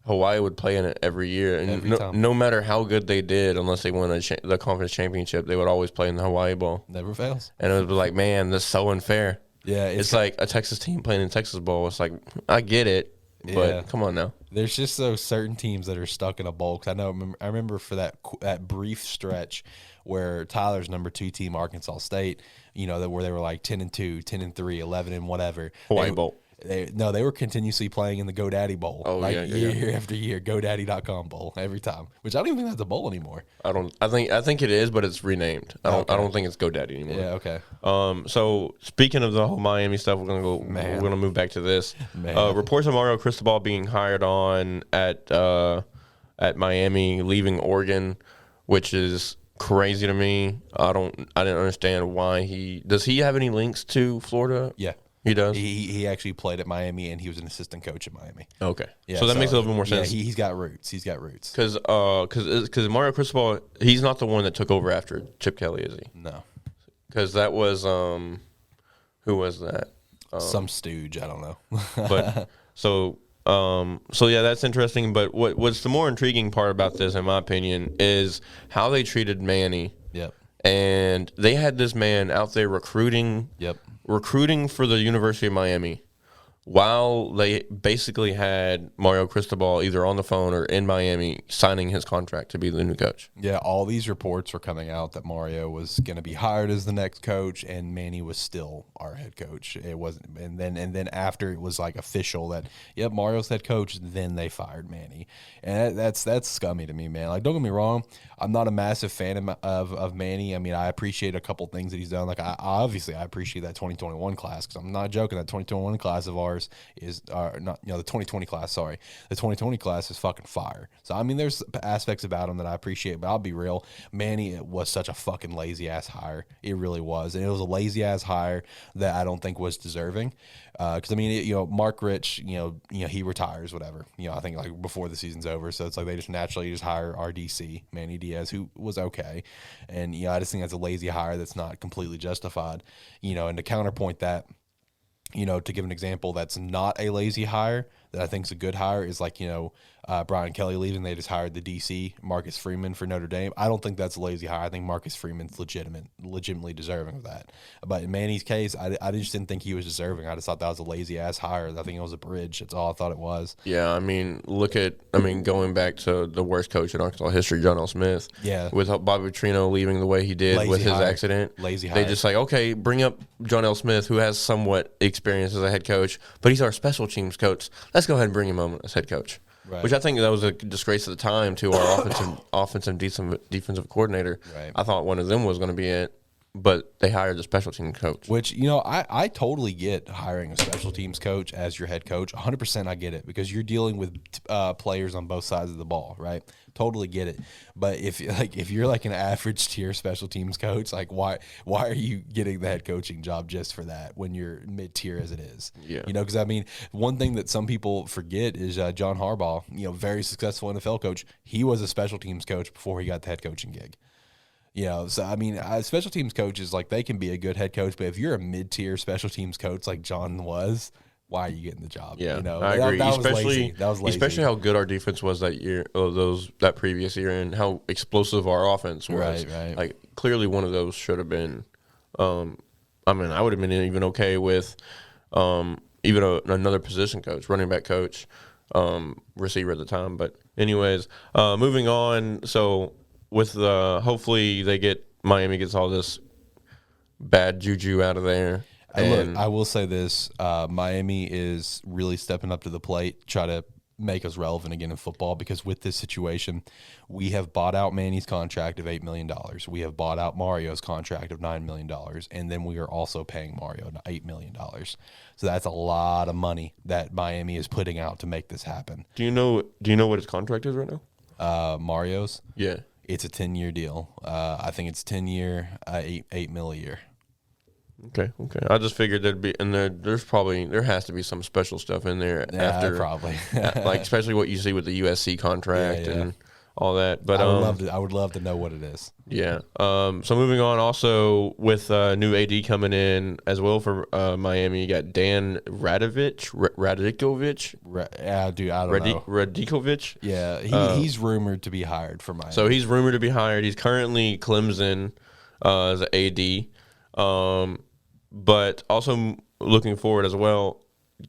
Hawaii would play in it every year, and no matter how good they did, unless they won the conference championship, they would always play in the Hawaii Bowl.
Never fails.
And it would be like, man, this is so unfair.
Yeah,
it's like a Texas team playing in Texas Bowl. It's like, I get it, but come on now.
There's just those certain teams that are stuck in a bowl. Cause I remember for that brief stretch where Tyler's number 2 team, Arkansas State, where they were like 10-2, 10-3, 11 and whatever.
Hawaii Bowl.
They were continuously playing in the GoDaddy Bowl.
Oh,
year after year, GoDaddy.com Bowl every time. Which I don't even think that's a bowl anymore.
I think it is, but it's renamed. I don't think it's GoDaddy anymore.
Yeah, okay.
So speaking of the whole Miami stuff, we're gonna move back to this. Reports of Mario Cristobal being hired on at Miami, leaving Oregon, which is crazy to me. I didn't understand why does he have any links to Florida?
Yeah.
He does?
He actually played at Miami, and he was an assistant coach at Miami.
Okay. Yeah, so that makes a little bit more sense.
Yeah, he's got roots. He's got roots.
Because Mario Cristobal, he's not the one that took over after Chip Kelly, is he?
No.
Because that was, who was that?
Some stooge, I don't know.
But, so yeah, that's interesting. But what's the more intriguing part about this, in my opinion, is how they treated Manny.
Yep.
And they had this man out there recruiting.
Yep.
Recruiting for the University of Miami while they basically had Mario Cristobal either on the phone or in Miami signing his contract to be the new coach.
Yeah, all these reports were coming out that Mario was going to be hired as the next coach, and Manny was still our head coach. It wasn't, and then after it was like official that Mario's head coach, then they fired Manny, and that's scummy to me, man. Like, don't get me wrong, I'm not a massive fan of Manny. I mean, I appreciate a couple things that he's done. Like, I appreciate that 2021 class, because I'm not joking. That 2021 class of ours class is not, the 2020 class, sorry. The 2020 class is fucking fire. So, I mean, there's aspects about him that I appreciate, but I'll be real. Manny was such a fucking lazy-ass hire. It really was. And it was a lazy-ass hire that I don't think was deserving. Because, I mean, Mark Rich, he retires, whatever. I think, like, before the season's over. So, it's like they just naturally just hire our DC, Manny Diaz, who was okay. And, I just think that's a lazy hire that's not completely justified. And to counterpoint that, to give an example that's not a lazy hire that I think is a good hire is like, Brian Kelly leaving. They just hired the DC, Marcus Freeman, for Notre Dame. I don't think that's a lazy hire. I think Marcus Freeman's legitimately deserving of that. But in Manny's case, I just didn't think he was deserving. I just thought that was a lazy-ass hire. I think it was a bridge. That's all I thought it was.
Yeah, I mean, going back to the worst coach in Arkansas history, John L. Smith.
Yeah.
With Bobby Petrino leaving the way he did
Lazy
with his
hire.
accident.
Lazy hire.
They just like, okay, bring up John L. Smith, who has somewhat experience as a head coach, but he's our special teams coach. Let's go ahead and bring him on as head coach.
Right.
Which I think that was a disgrace at the time to our offensive defensive coordinator.
Right.
I thought one of them was going to be it, but they hired the special team coach.
Which, I totally get hiring a special teams coach as your head coach. 100% I get it because you're dealing with players on both sides of the ball, right? Totally get it. But if you're like an average tier special teams coach, like why are you getting the head coaching job just for that when you're mid tier as it is?
Yeah.
Because I mean, one thing that some people forget is John Harbaugh, very successful NFL coach. He was a special teams coach before he got the head coaching gig. So I mean, special teams coaches, like, they can be a good head coach, but if you're a mid tier special teams coach like John was, why are you getting the job?
Yeah, I agree.
That was lazy.
Especially how good our defense was that year, that previous year, and how explosive our offense was.
Right.
Like, clearly one of those should have been. I would have been even okay with even another position coach, running back coach, receiver at the time. But anyways, moving on. So with hopefully Miami gets all this bad juju out of there.
And look, I will say this: Miami is really stepping up to the plate, try to make us relevant again in football. Because with this situation, we have bought out Manny's contract of $8 million. We have bought out Mario's contract of $9 million, and then we are also paying Mario $8 million. So that's a lot of money that Miami is putting out to make this happen.
Do you know what his contract is right now?
Mario's,
yeah,
it's a 10-year deal. I think it's 10-year, $8 million a year.
Okay. I just figured there'd be, and there has to be some special stuff in there after,
probably,
like especially what you see with the USC contract and all that. But
I would love to know what it is.
Yeah. So moving on, also with new AD coming in as well for Miami, you got Dan Radikovic.
Dude, I don't know.
Radikovic.
Yeah, he's rumored to be hired for Miami.
So he's rumored to be hired. He's currently Clemson as an AD. But also looking forward as well,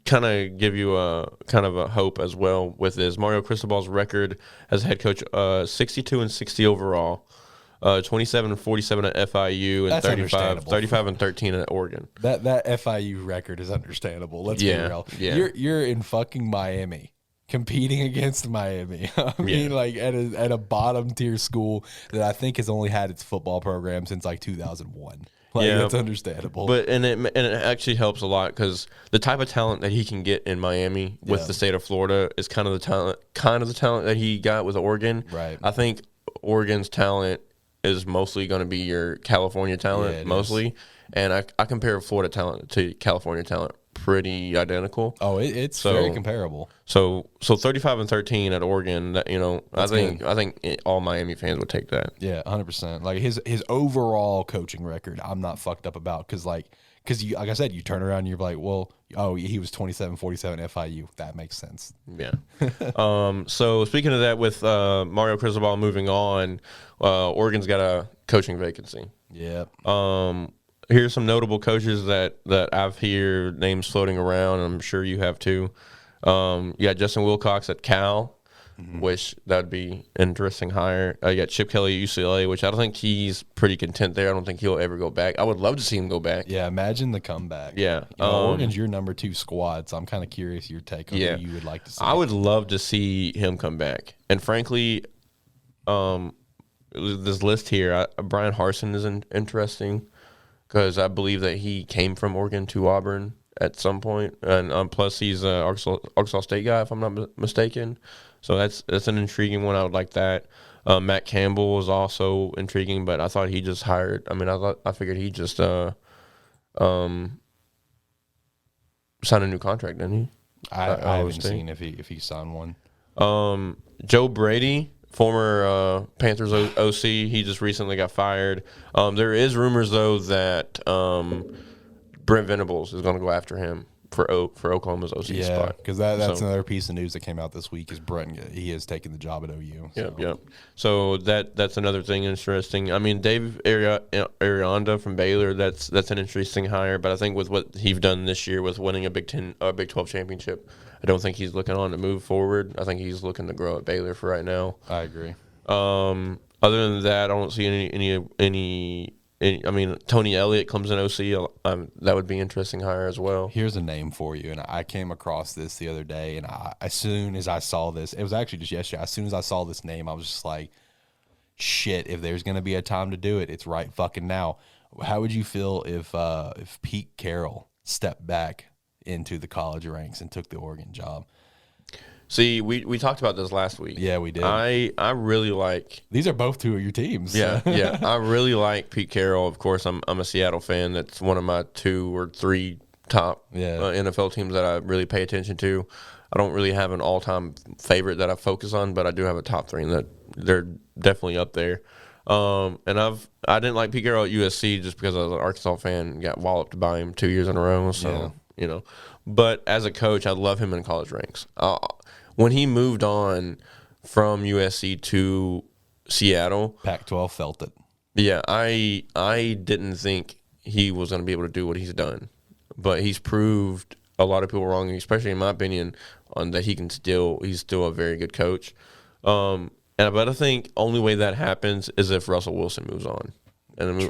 kind of give you a kind of a hope as well with this. Mario Cristobal's record as head coach, 62-60 overall, 27-47 at FIU, and 35-13 at Oregon.
That FIU record is understandable. Let's be real.
Yeah.
You're in fucking Miami, competing against Miami. I mean, like at a bottom tier school that I think has only had its football program since like 2001. That's understandable.
But and it actually helps a lot because the type of talent that he can get in Miami with the state of Florida is kind of the talent that he got with Oregon.
Right.
I think Oregon's talent is mostly going to be your California talent mostly, and I compare Florida talent to California talent pretty identical.
Oh, it's very comparable.
So 35-13 at Oregon. That, I think all Miami fans would take that.
Yeah, 100%. Like his overall coaching record, I'm not fucked up about because like I said, you turn around and you're like, well, he was 27-47 at FIU. That makes sense.
Yeah. So speaking of that, with Mario Cristobal moving on, Oregon's got a coaching vacancy.
Yeah.
Here's some notable coaches that I've heard names floating around. I'm sure you have too. You got Justin Wilcox at Cal, which that'd be an interesting hire. You got Chip Kelly at UCLA, which I don't think he's pretty content there. I don't think he'll ever go back. I would love to see him go back.
Yeah, imagine the comeback.
Yeah.
Oregon's your number 2 squad, so I'm kind of curious your take on who you would like to see.
I would love to see him come back. And frankly, this list here, Brian Harsin is interesting. Because I believe that he came from Oregon to Auburn at some point. And plus, he's an Arkansas State guy, if I'm not mistaken. So that's an intriguing one. I would like that. Matt Campbell was also intriguing, but I thought he just hired. I mean, I figured he just signed a new contract, didn't he?
I haven't seen if he signed one.
Joe Brady, former Panthers OC, he just recently got fired. There is rumors though that Brent Venables is going to go after him for Oklahoma's OC spot.
Yeah, because that's another piece of news that came out this week is he has taken the job at OU. So.
Yep. So that's another thing interesting. I mean, Dave Aranda from Baylor, that's an interesting hire. But I think with what he's done this year with winning a Big 12 championship, I don't think he's looking on to move forward. I think he's looking to grow at Baylor for right now.
I agree.
Other than that, I don't see any. I mean, Tony Elliott comes in OC. That would be an interesting hire as well.
Here's a name for you, and I came across this the other day, and as soon as I saw this, it was actually just yesterday. As soon as I saw this name, I was just like, shit, if there's going to be a time to do it, it's right fucking now. How would you feel if Pete Carroll stepped back into the college ranks and took the Oregon job?
See, we talked about this last week.
Yeah, we did.
I really like.
These are both two of your teams.
Yeah, yeah. I really like Pete Carroll. Of course, I'm a Seattle fan. That's one of my 2 or 3 top NFL teams that I really pay attention to. I don't really have an all-time favorite that I focus on, but I do have a top 3, and that they're definitely up there. And I didn't like Pete Carroll at USC just because I was an Arkansas fan and got walloped by him 2 years in a row. So but as a coach, I love him in college ranks. When he moved on from USC to Seattle,
Pac-12 felt it.
Yeah, I didn't think he was going to be able to do what he's done, but he's proved a lot of people wrong, especially in my opinion, on that he's still a very good coach. But I think only way that happens is if Russell Wilson moves on. And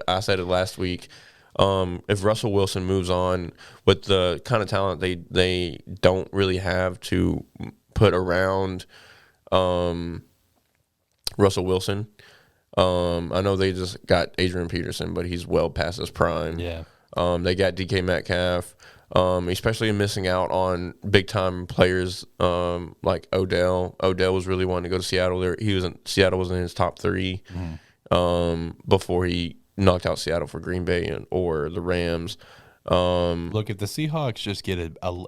I said it last week. If Russell Wilson moves on with the kind of talent they don't really have to put around Russell Wilson, I know they just got Adrian Peterson, but he's well past his prime.
Yeah.
They got DK Metcalf, especially missing out on big time players like Odell. Odell was really wanting to go to Seattle. Seattle was in his top 3 before he knocked out Seattle for Green Bay or the Rams.
Look, if the Seahawks just get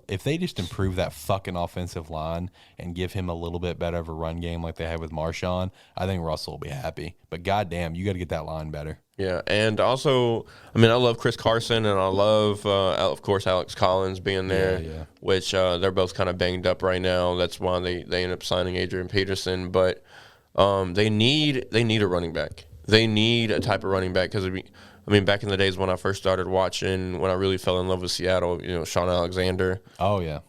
if they just improve that fucking offensive line and give him a little bit better of a run game like they had with Marshawn, I think Russell will be happy. But goddamn, you got to get that line better.
Yeah, and also, I mean, I love Chris Carson, and I love, of course, Alex Collins being there, which they're both kind of banged up right now. That's why they end up signing Adrian Peterson. But they need a running back. They need a type of running back because, I mean, back in the days when I first started watching, when I really fell in love with Seattle, Sean Alexander.
Oh, yeah.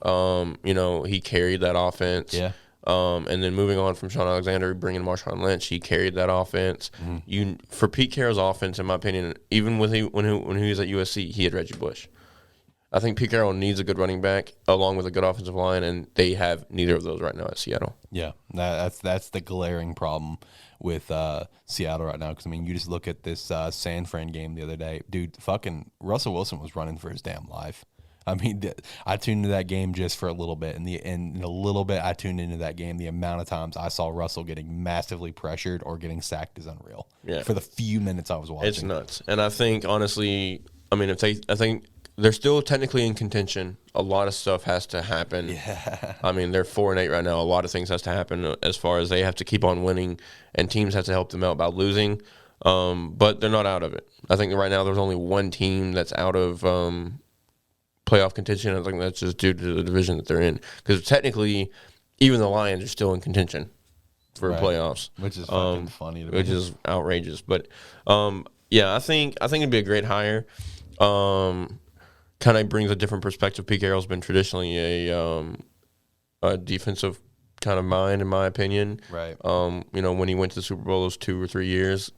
He carried that offense.
Yeah.
And then moving on from Sean Alexander, bringing Marshawn Lynch, he carried that offense. For Pete Carroll's offense, in my opinion, even when he was at USC, he had Reggie Bush. I think Pete Carroll needs a good running back along with a good offensive line, and they have neither of those right now at Seattle.
Yeah, that's the glaring problem with Seattle right now. Because I mean, you just look at this San Fran game the other day, dude. Fucking Russell Wilson was running for his damn life. I mean, I tuned into that game just for a little bit, and in a little bit I tuned into that game, the amount of times I saw Russell getting massively pressured or getting sacked is unreal.
Yeah.
For the few minutes I was watching.
It's nuts. And I think, honestly, I mean, I think they're still technically in contention. A lot of stuff has to happen.
Yeah.
I mean, they're 4-8 right now. A lot of things has to happen as far as they have to keep on winning, and teams have to help them out by losing. But they're not out of it. I think right now there's only one team that's out of playoff contention. I think that's just due to the division that they're in. Because technically, even the Lions are still in contention for playoffs,
which is fucking funny to me.
Which is outrageous. But yeah, I think it'd be a great hire. Kind of brings a different perspective. Pete Carroll's been traditionally a defensive kind of mind, in my opinion.
Right.
When he went to the Super Bowl those 2 or 3 years,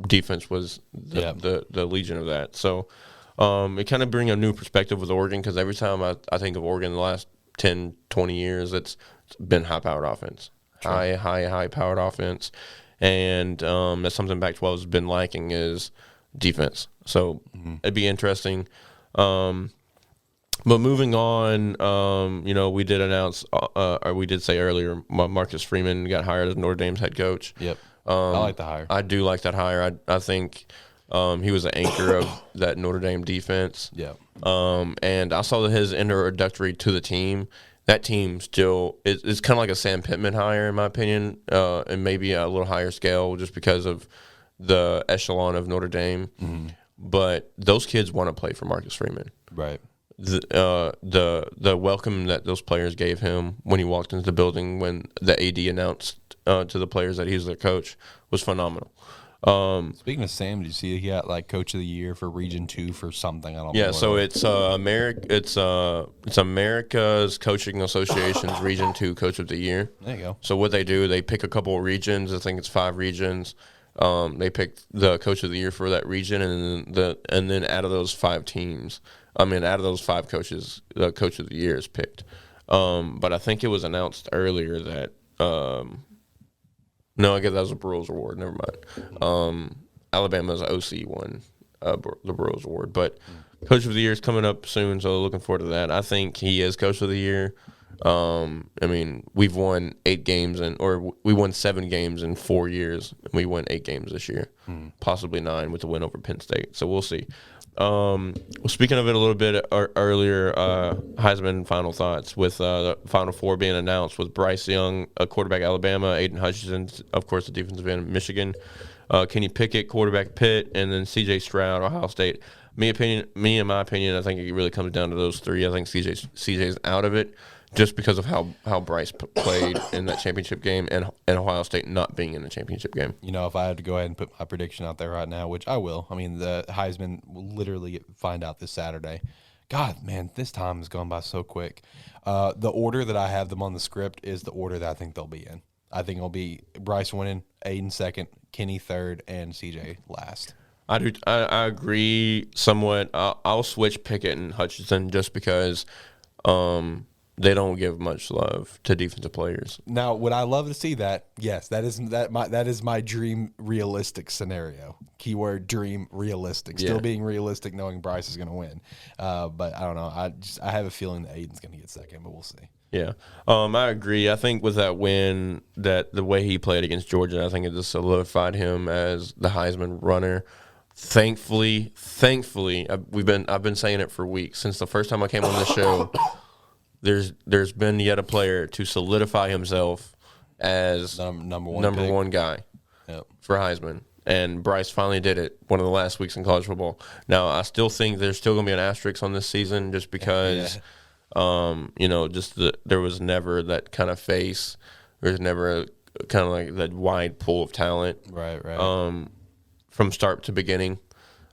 defense was the legion of that. So. It kind of bring a new perspective with Oregon because every time I think of Oregon in the last 10, 20 years, it's been high-powered offense. True. High-powered offense. And that's something Pac-12 has been lacking is defense. So it'd be interesting. But moving on, we did announce, or we did say earlier, Marcus Freeman got hired as Notre Dame's head coach.
Yep. I like the hire.
I do like that hire. I think he was the anchor of that Notre Dame defense.
Yeah.
And I saw his introductory to the team. That team still it's kind of like a Sam Pittman hire, in my opinion, and maybe a little higher scale just because of the echelon of Notre Dame. Mm-hmm. But those kids want to play for Marcus Freeman.
Right.
The welcome that those players gave him when he walked into the building when the AD announced to the players that he was their coach was phenomenal.
Speaking of Sam, did you see he got like Coach of the Year for Region 2 for something? I don't know.
Yeah, so it's America's Coaching Association's Region 2 Coach of the Year.
There you go.
So what they do, they pick a couple of regions. I think it's 5 regions. They pick the Coach of the Year for that region, and then out of those 5 teams, out of those 5 coaches, the Coach of the Year is picked. But I think it was announced earlier that no, I guess that was a Brewers Award. Never mind. Alabama's OC won the Brewers Award. But Coach of the Year is coming up soon, so looking forward to that. I think he is Coach of the Year. We've won 8 games, we won 7 games in 4 years, and we won 8 games this year, possibly 9 with the win over Penn State. So we'll see. Speaking of it a little bit earlier, Heisman final thoughts with the Final Four being announced with Bryce Young, a quarterback Alabama, Aiden Hutchinson, of course, the defensive end Michigan, Kenny Pickett, quarterback Pitt, and then C.J. Stroud, Ohio State. In my opinion, I think it really comes down to those 3. I think CJ's out of it just because of how Bryce played in that championship game and Ohio State not being in the championship game.
If I had to go ahead and put my prediction out there right now, which I will. The Heisman will literally find out this Saturday. God, man, this time has gone by so quick. The order that I have them on the script is the order that I think they'll be in. I think it'll be Bryce winning, Aiden second, Kenny third, and CJ last.
I do. I agree somewhat. I'll switch Pickett and Hutchinson just because they don't give much love to defensive players.
Now, would I love to see that? Yes, that is my dream realistic scenario. Keyword dream realistic. Still being realistic, knowing Bryce is going to win. But I don't know. I have a feeling that Aiden's going to get second, but we'll see.
Yeah, I agree. I think with that win, that the way he played against Georgia, I think it just solidified him as the Heisman runner. Thankfully, I've been saying it for weeks since the first time I came on this show. There's been yet a player to solidify himself as number one guy for Heisman, and Bryce finally did it. One of the last weeks in college football. Now I still think there's still going to be an asterisk on this season just because, there was never that kind of face. There's never a kind of like that wide pool of talent.
Right.
From start to beginning.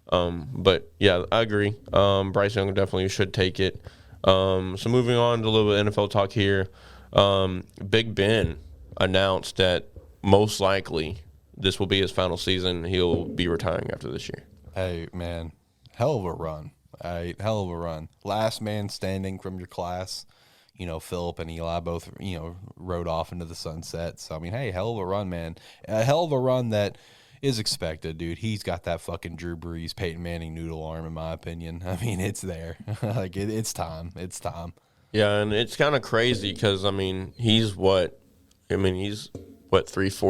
But yeah, I agree. Bryce Young definitely should take it. So moving on to a little bit of NFL talk here. Big Ben announced that most likely this will be his final season. He'll be retiring after this year.
Hey, man, hell of a run. Hell of a run. Last man standing from your class. Philip and Eli both, rode off into the sunset. So, hey, hell of a run, man. A hell of a run that is expected, dude. He's got that fucking Drew Brees, Peyton Manning noodle arm, in my opinion. It's there. It's time. It's time.
Yeah, and it's kind of crazy because, he's 3-4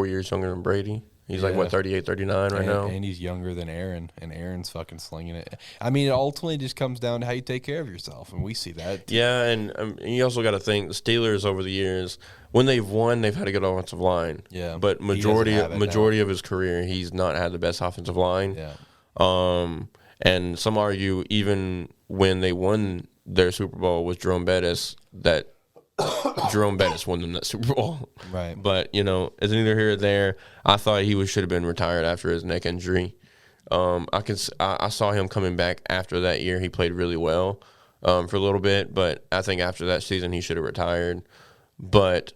years younger than Brady. He's 38, 39 right now.
And he's younger than Aaron, and Aaron's fucking slinging it. It ultimately just comes down to how you take care of yourself, and we see that.
Yeah, and you also got to think the Steelers over the years, when they've won, they've had a good offensive line.
Yeah,
but majority of his career, he's not had the best offensive line.
Yeah.
And some argue even when they won their Super Bowl with Jerome Bettis, that Jerome Bettis won them that Super Bowl.
Right.
But, it's neither here or there. I thought he should have been retired after his neck injury. I saw him coming back after that year. He played really well for a little bit, but I think after that season he should have retired. But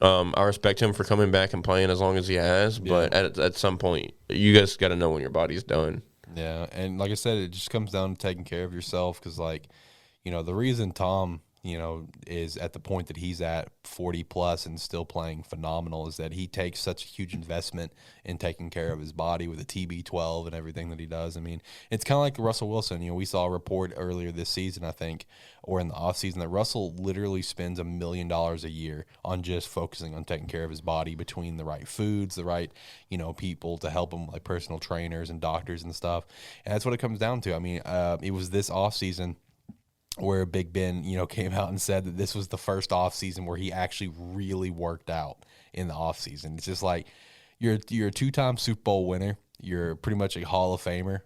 I respect him for coming back and playing as long as he has. Yeah. But at some point, you guys got to know when your body's done.
Yeah, and like I said, it just comes down to taking care of yourself because, the reason Tom is at the point that he's at 40 plus and still playing phenomenal is that he takes such a huge investment in taking care of his body with a TB12 and everything that he does. I mean, it's kind of like Russell Wilson. We saw a report earlier this season, I think, or in the offseason, that Russell literally spends $1 million a year on just focusing on taking care of his body between the right foods, the right, people to help him, like personal trainers and doctors and stuff. And that's what it comes down to. I mean, it was this offseason where Big Ben, came out and said that this was the first offseason where he actually really worked out in the offseason. It's just like you're a two-time Super Bowl winner. You're pretty much a Hall of Famer,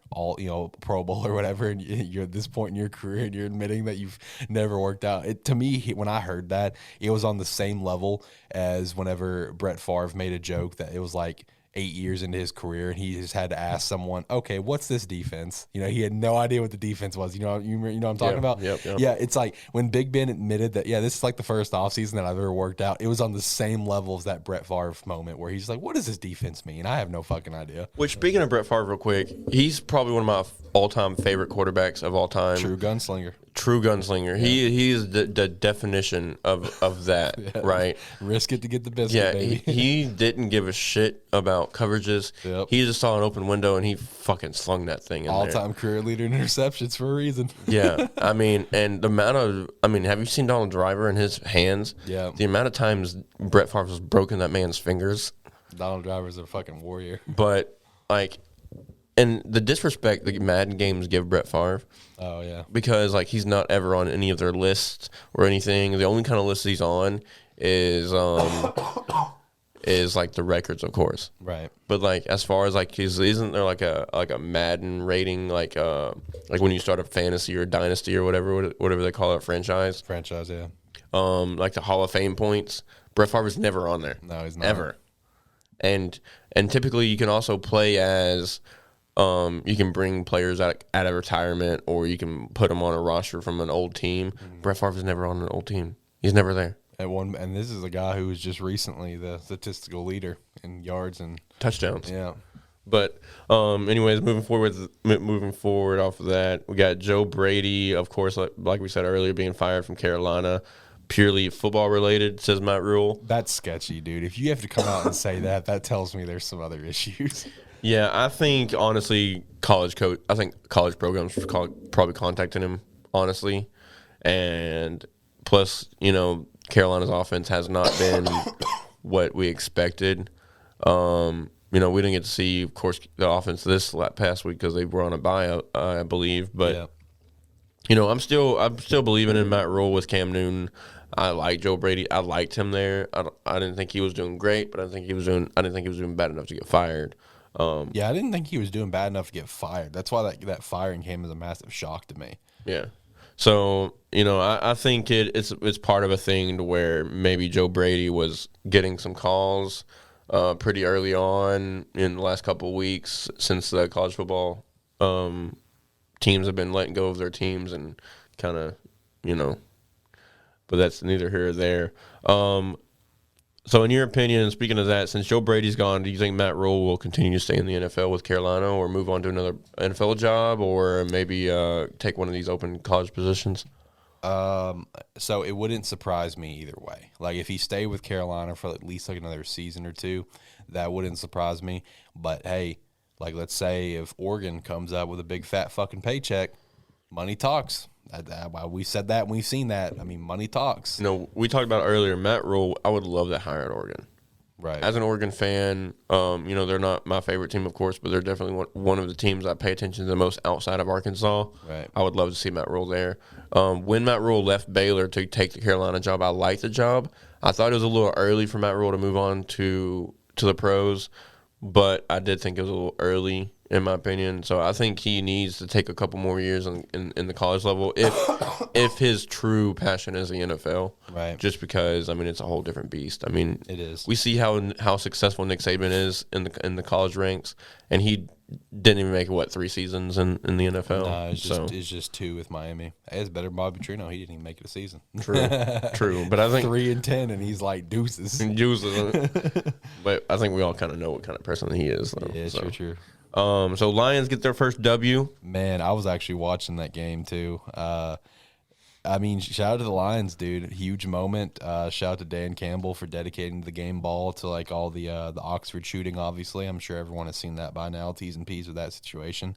Pro Bowl or whatever, and you're at this point in your career and you're admitting that you've never worked out. To me, when I heard that, it was on the same level as whenever Brett Favre made a joke that it was like 8 years into his career, and he just had to ask someone, okay, what's this defense? He had no idea what the defense was. You know what I'm talking about?
Yep.
Yeah, it's like when Big Ben admitted that, this is like the first offseason that I've ever worked out. It was on the same level as that Brett Favre moment where he's like, what does this defense mean? I have no fucking idea.
Which, speaking of Brett Favre real quick, he's probably one of my all-time favorite quarterbacks of all time.
True gunslinger.
Yeah. He is the definition of that, yeah. Right?
Risk it to get the biscuit, baby.
he didn't give a shit about coverages.
Yep.
He just saw an open window and he fucking slung that thing in
all-time career leader in interceptions for a reason.
Yeah, and the amount of, have you seen Donald Driver and his hands?
Yeah.
The amount of times Brett Favre has broken that man's fingers.
Donald Driver's a fucking warrior.
But, and the disrespect the Madden games give Brett Favre.
Oh, yeah.
Because, he's not ever on any of their lists or anything. The only kind of list he's on is the records, of course.
Right.
But, as far as, isn't there, a Madden rating, when you start a fantasy or a dynasty or whatever they call it, franchise?
Franchise, yeah.
The Hall of Fame points. Brett Favre's never on there.
No, he's not.
Ever. And typically you can also play as... you can bring players out of retirement, or you can put them on a roster from an old team. Mm-hmm. Brett Favre is never on an old team. He's never there.
And this is a guy who was just recently the statistical leader in yards and
touchdowns.
Yeah.
But anyways, moving forward off of that, we got Joe Brady, of course, like we said earlier, being fired from Carolina. Purely football related, says Matt Rhule.
That's sketchy, dude. If you have to come out and say that tells me there's some other issues.
Yeah, I think, honestly, college programs probably contacting him, honestly. And plus, Carolina's offense has not been what we expected. We didn't get to see, of course, the offense this past week because they were on a bye, I believe. But, yeah. I'm still believing in Matt Rhule with Cam Newton. I like Joe Brady. I liked him there. I didn't think he was doing great, but I didn't think he was doing bad enough to get fired.
I didn't think he was doing bad enough to get fired. That's why that firing came as a massive shock to me.
Yeah. So, I think it's part of a thing to where maybe Joe Brady was getting some calls pretty early on in the last couple of weeks since the college football teams have been letting go of their teams and kind of, but that's neither here or there. So in your opinion, and speaking of that, since Joe Brady's gone, do you think Matt Rhule will continue to stay in the NFL with Carolina or move on to another NFL job or maybe take one of these open college positions?
So it wouldn't surprise me either way. If he stayed with Carolina for at least another season or two, that wouldn't surprise me. But hey, let's say if Oregon comes up with a big fat fucking paycheck, money talks. We said that and we've seen that. Money talks.
We talked about earlier, Matt Rhule, I would love to hire at Oregon.
Right.
As an Oregon fan, they're not my favorite team, of course, but they're definitely one of the teams I pay attention to the most outside of Arkansas.
Right.
I would love to see Matt Rhule there. When Matt Rhule left Baylor to take the Carolina job, I liked the job. I thought it was a little early for Matt Rhule to move on to the pros, but I did think it was a little early, in my opinion. So I think he needs to take a couple more years in the college level if his true passion is the NFL.
Right.
Just because, it's a whole different beast.
It is.
We see how successful Nick Saban is in the college ranks, and he didn't even make 3 seasons in the NFL.
No, it's just 2 with Miami. Hey, it's better than Bobby Trino. He didn't even make it a season.
True. But I think
3-10, and he's like deuces.
But I think we all kind of know what kind of person he is. Though,
yeah, true.
So Lions get their first W.
Man, I was actually watching that game too. I mean, shout out to the Lions, dude. Huge moment. Shout out to Dan Campbell for dedicating the game ball to like all the Oxford shooting. Obviously, I'm sure everyone has seen that by now. T's and P's with that situation.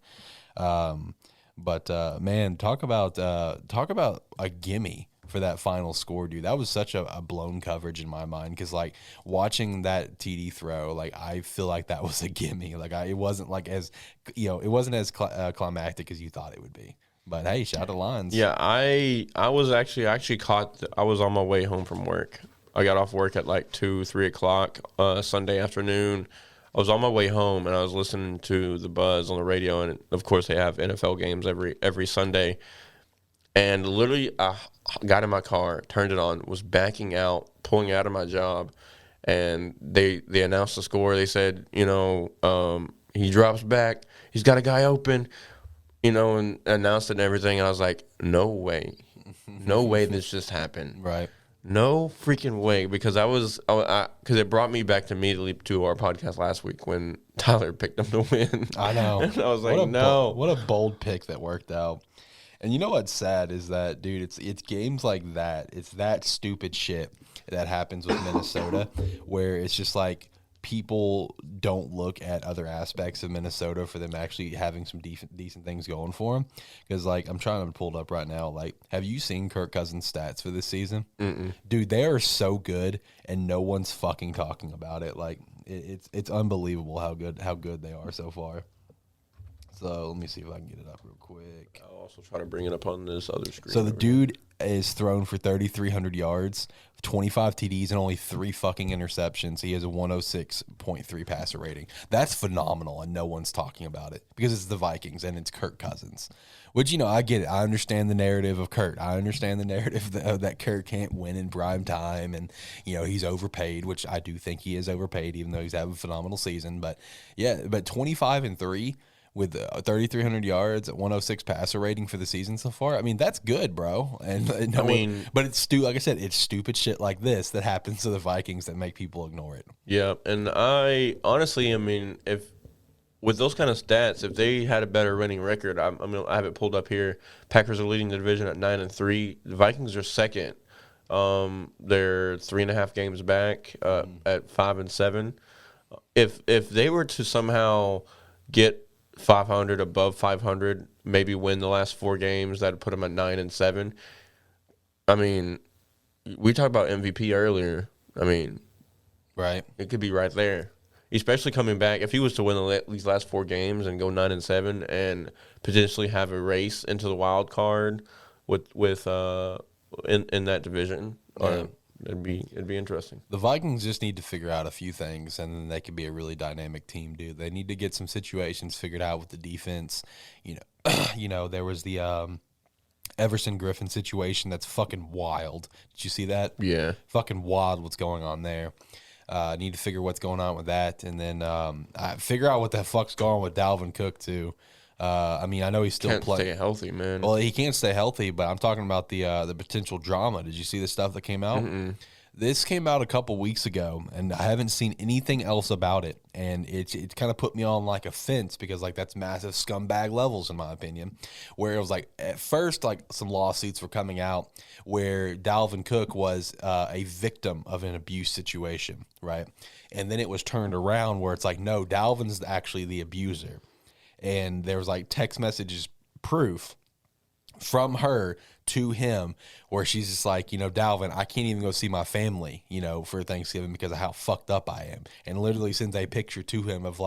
But man, talk about a gimme for that final score, dude. That was such a blown coverage in my mind because like watching that TD throw, like I feel like that was a gimme. Like it wasn't like as it wasn't as climactic as you thought it would be. But hey, shout out to Lions.
Yeah, I was actually caught. I was on my way home from work. I got off work at like 2-3 o'clock Sunday afternoon. I was on my way home and I was listening to the Buzz on the radio, and of course they have NFL games every Sunday. And literally, I got in my car, turned it on, was backing out, pulling out of my job, and they announced the score. They said, he drops back, he's got a guy open, and announced it and everything. And I was like, no way this just happened.
Right.
No freaking way, because because it brought me back immediately to our podcast last week when Tyler picked them to win.
I know.
And I was like, no.
What a bold pick that worked out. And you know what's sad is that, dude, it's games like that. It's that stupid shit that happens with Minnesota where it's just like people don't look at other aspects of Minnesota for them actually having some decent things going for them. Because, like, I'm trying to pull it up right now. Like, have you seen Kirk Cousins' stats for this season?
Mm-mm.
Dude, they are so good, and no one's fucking talking about it. Like, it's unbelievable how good they are so far. So let me see if I can get it up real quick.
I'll also try to bring it up on this other screen.
So the dude is thrown for 3,300 yards, 25 TDs, and only 3 fucking interceptions. He has a 106.3 passer rating. That's phenomenal, and no one's talking about it because it's the Vikings and it's Kirk Cousins. Which, I get it. I understand the narrative of Kurt. I understand the narrative that Kurt can't win in prime time, and, he's overpaid, which I do think he is overpaid, even though he's having a phenomenal season. But, yeah, 25-3 with 3,300 yards at 106 passer rating for the season so far. I mean, that's good, bro. But it's like I said, it's stupid shit like this that happens to the Vikings that make people ignore it.
Yeah, and I honestly, if with those kind of stats, if they had a better winning record, I have it pulled up here. Packers are leading the division at 9-3. The Vikings are second. They're 3.5 games back at 5-7. If they were to somehow get 500, above 500, maybe win the last 4 games, that'd put them at 9-7. I mean, we talked about MVP earlier. I mean,
right,
it could be right there, especially coming back. If he was to win these last 4 games and go 9-7 and potentially have a race into the wild card with in that division, it'd be interesting.
The Vikings just need to figure out a few things, and then they could be a really dynamic team, dude. They need to get some situations figured out with the defense. There was the Everson Griffin situation that's fucking wild. Did you see that?
Yeah.
Fucking wild what's going on there. Need to figure what's going on with that, and then figure out what the fuck's going on with Dalvin Cook, too. I know he's still playing.
Can't stay healthy, man.
Well, he can't stay healthy, but I'm talking about the potential drama. Did you see the stuff that came out?
Mm-mm.
This came out a couple weeks ago, and I haven't seen anything else about it. And it kind of put me on like a fence because like that's massive scumbag levels in my opinion. Where it was like at first like some lawsuits were coming out where Dalvin Cook was a victim of an abuse situation, right? And then it was turned around where it's like no, Dalvin's actually the abuser. And there was like text messages proof from her to him where she's just like, Dalvin, I can't even go see my family, for Thanksgiving because of how fucked up I am. And literally sends a picture to him of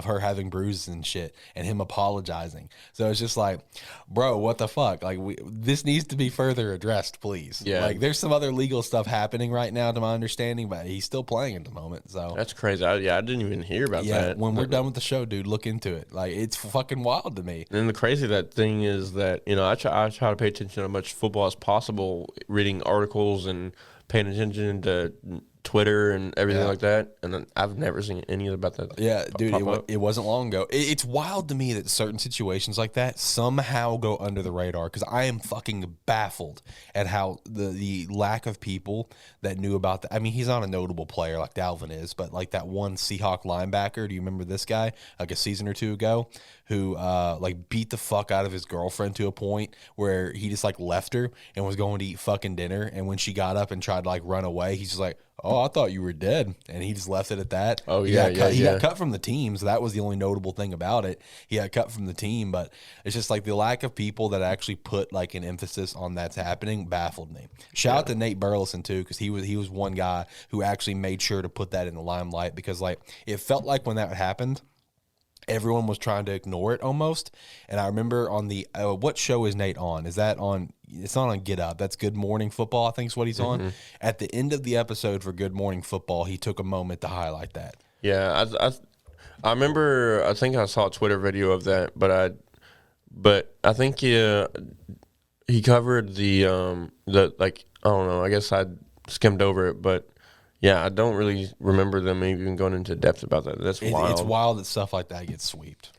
her having bruises and shit and him apologizing. So it's just like, bro, what the fuck? Like this needs to be further addressed, please.
Yeah.
Like there's some other legal stuff happening right now to my understanding, but he's still playing at the moment. So
that's crazy. I didn't even hear about that.
When we're done with the show, dude, look into it. Like it's fucking wild to me.
And the crazy thing is that, I try to pay attention to as much football as possible, reading articles and paying attention to Twitter and everything
Yeah.
like that, and then I've never seen any about that.
Yeah, dude,
pop up.
it wasn't long ago. It's wild to me that certain situations like that somehow go under the radar because I am fucking baffled at how the lack of people that knew about that. I mean, he's not a notable player like Dalvin is, but like that one Seahawk linebacker, do you remember this guy like a season or two ago who like beat the fuck out of his girlfriend to a point where he just like left her and was going to eat fucking dinner, and when she got up and tried to like run away, he's just like, "Oh, I thought you were dead," and he just left it at that.
Oh,
He
yeah,
got cut,
yeah,
he
yeah.
got cut from the team, so that was the only notable thing about it. He got cut from the team, but it's just like the lack of people that actually put like an emphasis on that's happening baffled me. Shout out to Nate Burleson too, because he was one guy who actually made sure to put that in the limelight, because like it felt like when that happened, everyone was trying to ignore it almost. And I remember on the what show is Nate on? Is that on? It's not on Get Up. That's Good Morning Football, I think is what he's on. At the end of the episode for Good Morning Football, he took a moment to highlight that.
Yeah, I remember. I think I saw a Twitter video of that, but I think he covered the like, I don't know. I guess I skimmed over it, but yeah, I don't really remember them even going into depth about that. That's wild.
It's wild that stuff like that gets swept.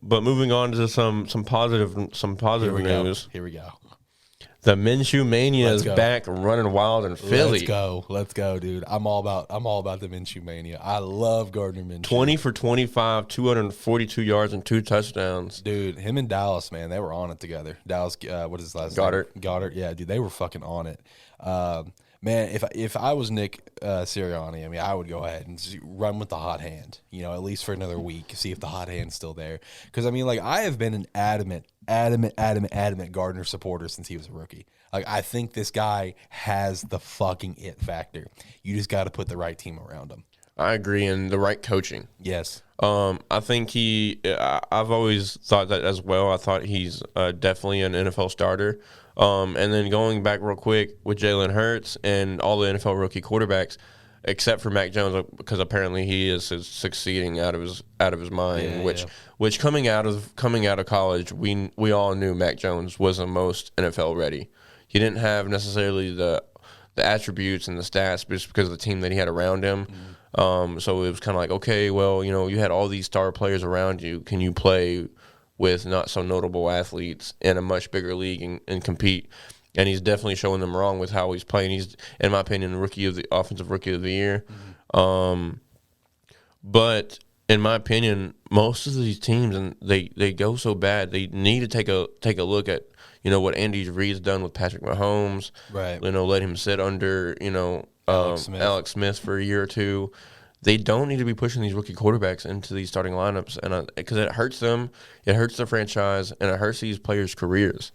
But moving on to some positive news.
Here we go.
The MINSHEW Mania
Let's
is
go.
back running wild in Philly.
Let's go, dude. I'm all about the Minshew mania. I love Gardner Minshew.
20 for 25, 242 yards and 2 touchdowns.
Dude, him and Dallas, man, they were on it together. Dallas, what is his last
Goddard.
name? Goddard, yeah, dude, they were fucking on it. Man, if I was Nick Sirianni, I mean, I would go ahead and just run with the hot hand, at least for another week, see if the hot hand's still there. Because, I mean, like, I have been an adamant Gardner supporter since he was a rookie. Like, I think this guy has the fucking it factor. You just got to put the right team around him.
I agree, and the right coaching.
Yes.
I think I've always thought that as well. I thought he's definitely an NFL starter. And then going back real quick with Jalen Hurts and all the NFL rookie quarterbacks, except for Mac Jones, because apparently he is succeeding out of his mind. Which coming out of college, we all knew Mac Jones was the most NFL ready. He didn't have necessarily the attributes and the stats, just because of the team that he had around him. So it was kind of like, okay, well, you had all these star players around you. Can you play with not so notable athletes in a much bigger league and compete? And he's definitely showing them wrong with how he's playing. He's, in my opinion, offensive rookie of the year. But in my opinion, most of these teams, and they go so bad, they need to take a look at what Andy Reid's done with Patrick Mahomes.
Right.
Let him sit under Alex Smith for a year or two. They don't need to be pushing these rookie quarterbacks into these starting lineups, and because it hurts them, it hurts the franchise, and it hurts these players' careers,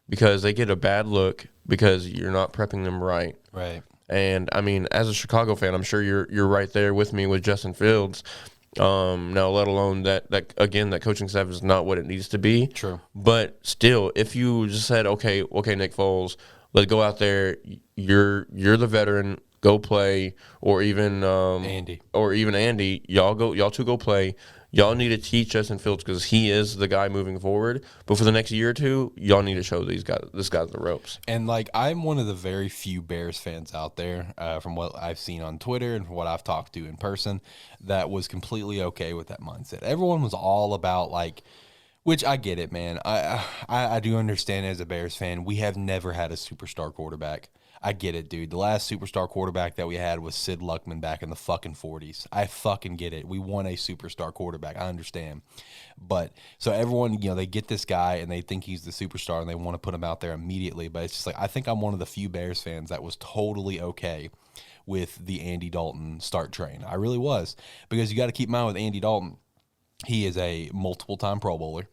because they get a bad look because you're not prepping them right.
Right.
And I mean, as a Chicago fan, I'm sure you're right there with me with Justin Fields. Now, let alone that again, that coaching staff is not what it needs to be.
True.
But still, if you just said, okay, Nick Foles, let's go out there. You're the veteran. Go play, or even Andy, y'all two go play. Y'all need to teach Justin Fields, because he is the guy moving forward. But for the next year or two, y'all need to show this guy the ropes.
And like, I'm one of the very few Bears fans out there, from what I've seen on Twitter and from what I've talked to in person, that was completely okay with that mindset. Everyone was all about like, which I get it, man. I do understand as a Bears fan, we have never had a superstar quarterback. I get it, dude. The last superstar quarterback that we had was Sid Luckman back in the fucking 40s. I fucking get it. We won a superstar quarterback. I understand. But so everyone, they get this guy and they think he's the superstar and they want to put him out there immediately. But it's just like, I think I'm one of the few Bears fans that was totally okay with the Andy Dalton start train. I really was. Because you got to keep in mind with Andy Dalton, he is a multiple-time Pro Bowler.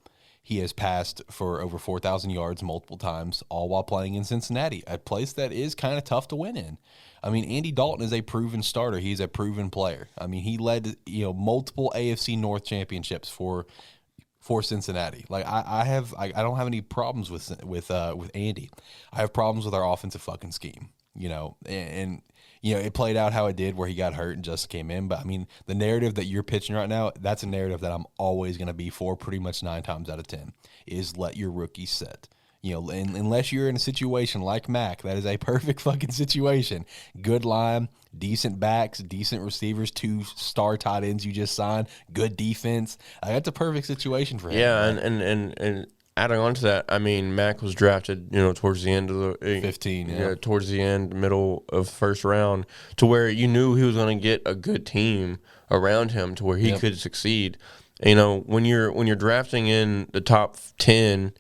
He has passed for over 4,000 yards multiple times, all while playing in Cincinnati, a place that is kind of tough to win in. I mean, Andy Dalton is a proven starter. He's a proven player. I mean, he led multiple AFC North championships for Cincinnati. Like I don't have any problems with Andy. I have problems with our offensive fucking scheme. And it played out how it did, where he got hurt and just came in. But, I mean, the narrative that you're pitching right now, that's a narrative that I'm always going to be for pretty much 9 times out of 10, is let your rookie sit. Unless you're in a situation like Mac, that is a perfect fucking situation. Good line, decent backs, decent receivers, 2-star tight ends you just signed, good defense. That's a perfect situation for him.
Yeah, right? and adding on to that, I mean, Mac was drafted, towards the end of the
15, yeah,
towards the end, middle of first round, to where you knew he was going to get a good team around him to where he could succeed. When you're drafting in the top 10.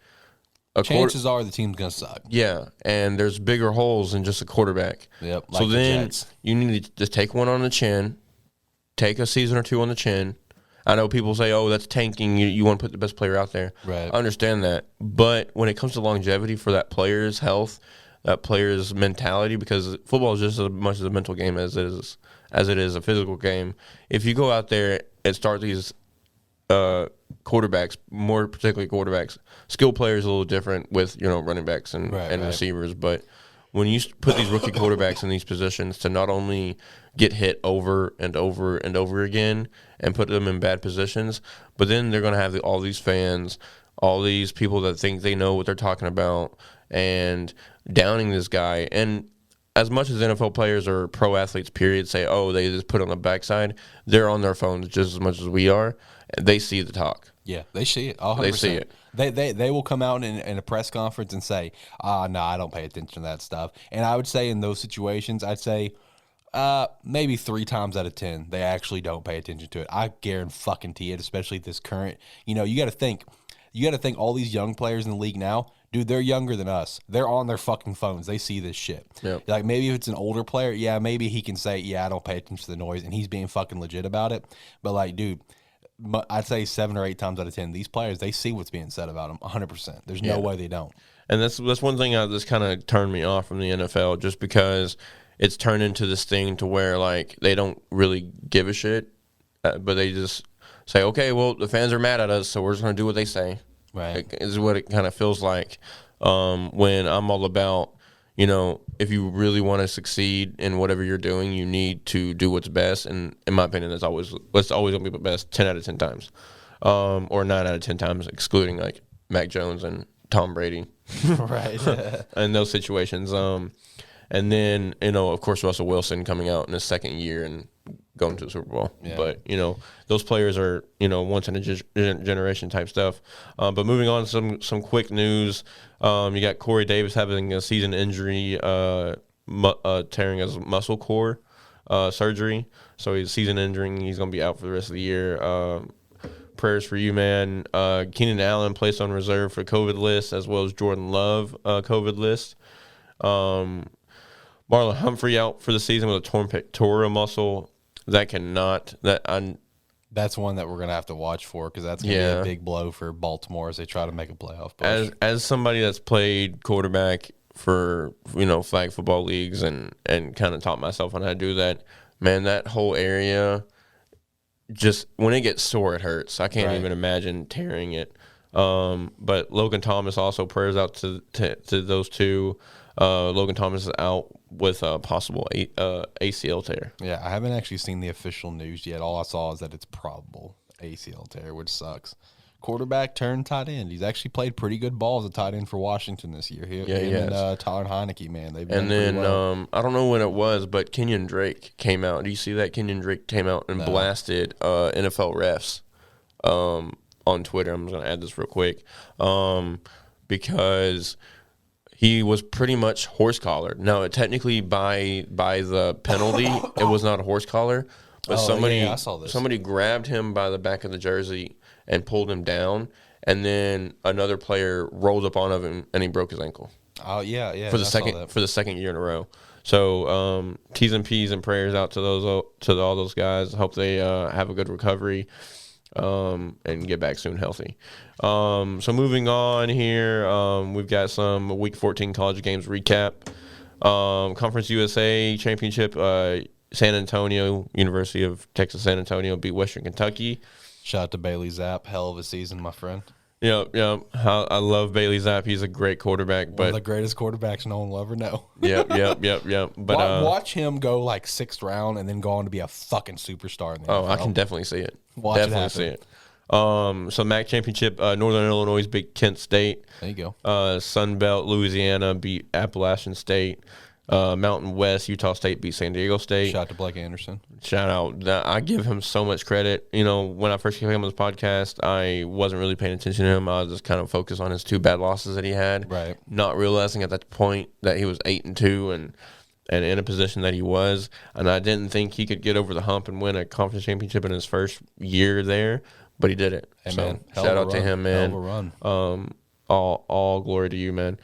Chances are the team's going to suck.
Yeah, and there's bigger holes than just a quarterback.
Yep.
So then you need to just take one on the chin, take a season or two on the chin. I know people say, oh, that's tanking. You want to put the best player out there.
Right.
I understand that. But when it comes to longevity for that player's health, that player's mentality, because football is just as much as a mental game as it is a physical game. If you go out there and start these quarterbacks, more particularly quarterbacks, skill players a little different with running backs and receivers, but when you put these rookie quarterbacks in these positions to not only get hit over and over and over again and put them in bad positions, but then they're going to have all these fans, all these people that think they know what they're talking about and downing this guy. And as much as NFL players or pro athletes, period, say, oh, they just put on the backside, they're on their phones just as much as we are. They see the talk.
Yeah, they see it. 100%.
They see it.
They will come out in a press conference and say, no, I don't pay attention to that stuff. And I would say in those situations, I'd say maybe 3 times out of 10, they actually don't pay attention to it. I guarantee it, especially this current. You got to think all these young players in the league now, dude, they're younger than us. They're on their fucking phones. They see this shit.
Yep.
Like, maybe if it's an older player, yeah, maybe he can say, yeah, I don't pay attention to the noise, and he's being fucking legit about it. But, like, dude, I'd say 7 or 8 times out of 10, these players, they see what's being said about them 100%. There's no way they don't.
And that's one thing that's kind of turned me off from the NFL, just because it's turned into this thing to where, like, they don't really give a shit, but they just say, okay, well, the fans are mad at us, so we're just going to do what they say.
Right.
Is what it kind of feels like when I'm all about, if you really want to succeed in whatever you're doing, you need to do what's best. And in my opinion, that's always going to be the best 10 out of 10 times, or 9 out of 10 times, excluding like Mac Jones and Tom Brady.
Right.
In those situations. And then, of course, Russell Wilson coming out in his second year and going to the Super Bowl. Yeah. But, those players are, once in a generation type stuff. But moving on to some quick news. You got Corey Davis having a season injury, tearing his muscle core surgery. So he's season injuring. He's going to be out for the rest of the year. Prayers for you, man. Keenan Allen placed on reserve for COVID list, as well as Jordan Love COVID list. Marlon Humphrey out for the season with a torn pectoral muscle. That's one that
we're going to have to watch for, because that's going to be a big blow for Baltimore as they try to make a playoff push.
As somebody that's played quarterback for, flag football leagues and kind of taught myself on how to do that, man, that whole area, just when it gets sore, it hurts. I can't even imagine tearing it. But Logan Thomas also, prayers out to those two. Logan Thomas is out with a possible ACL tear.
Yeah, I haven't actually seen the official news yet. All I saw is that it's probable ACL tear, which sucks. Quarterback turned tight end. He's actually played pretty good ball as a tight end for Washington this year. Him and Tyler Heineke, man. They've done pretty well.
I don't know when it was, but Kenyon Drake came out. Do you see that? Kenyon Drake came out and blasted NFL refs on Twitter. I'm just going to add this real quick because he was pretty much horse collared. Now, technically, by the penalty, it was not a horse collar, but
I saw this.
Somebody grabbed him by the back of the jersey and pulled him down, and then another player rolled up on him and he broke his ankle.
Oh yeah.
For the second year in a row. So T's and P's and prayers out to all those guys. Hope they have a good recovery. And get back soon healthy. So moving on here, we've got some Week 14 college games recap. Conference USA Championship, San Antonio, University of Texas San Antonio beat Western Kentucky.
Shout out to Bailey Zapp. Hell of a season, my friend.
Yeah. I love Bailey Zapp. He's a great quarterback.
One of the greatest quarterbacks no one will ever know.
Yep. But
watch him go like 6th round and then go on to be a fucking superstar in the NFL.
I can definitely see it.
Watch
definitely see it. So MAC championship, Northern Illinois beat Kent State.
There you go.
Sun Belt, Louisiana beat Appalachian State. Mountain West, Utah State beat San Diego State.
Shout out to Blake Anderson.
Shout out. I give him so much credit. You know, when I first came on this podcast, I wasn't really paying attention to him. I was just kind of focused on his 2 bad losses that he had.
Right.
Not realizing at that point that he was 8-2 and in a position that he was. And I didn't think he could get over the hump and win a conference championship in his first year there, but he did it.
Hey,
so
man.
shout out to him, man.
Hell of a run.
All glory to you, man.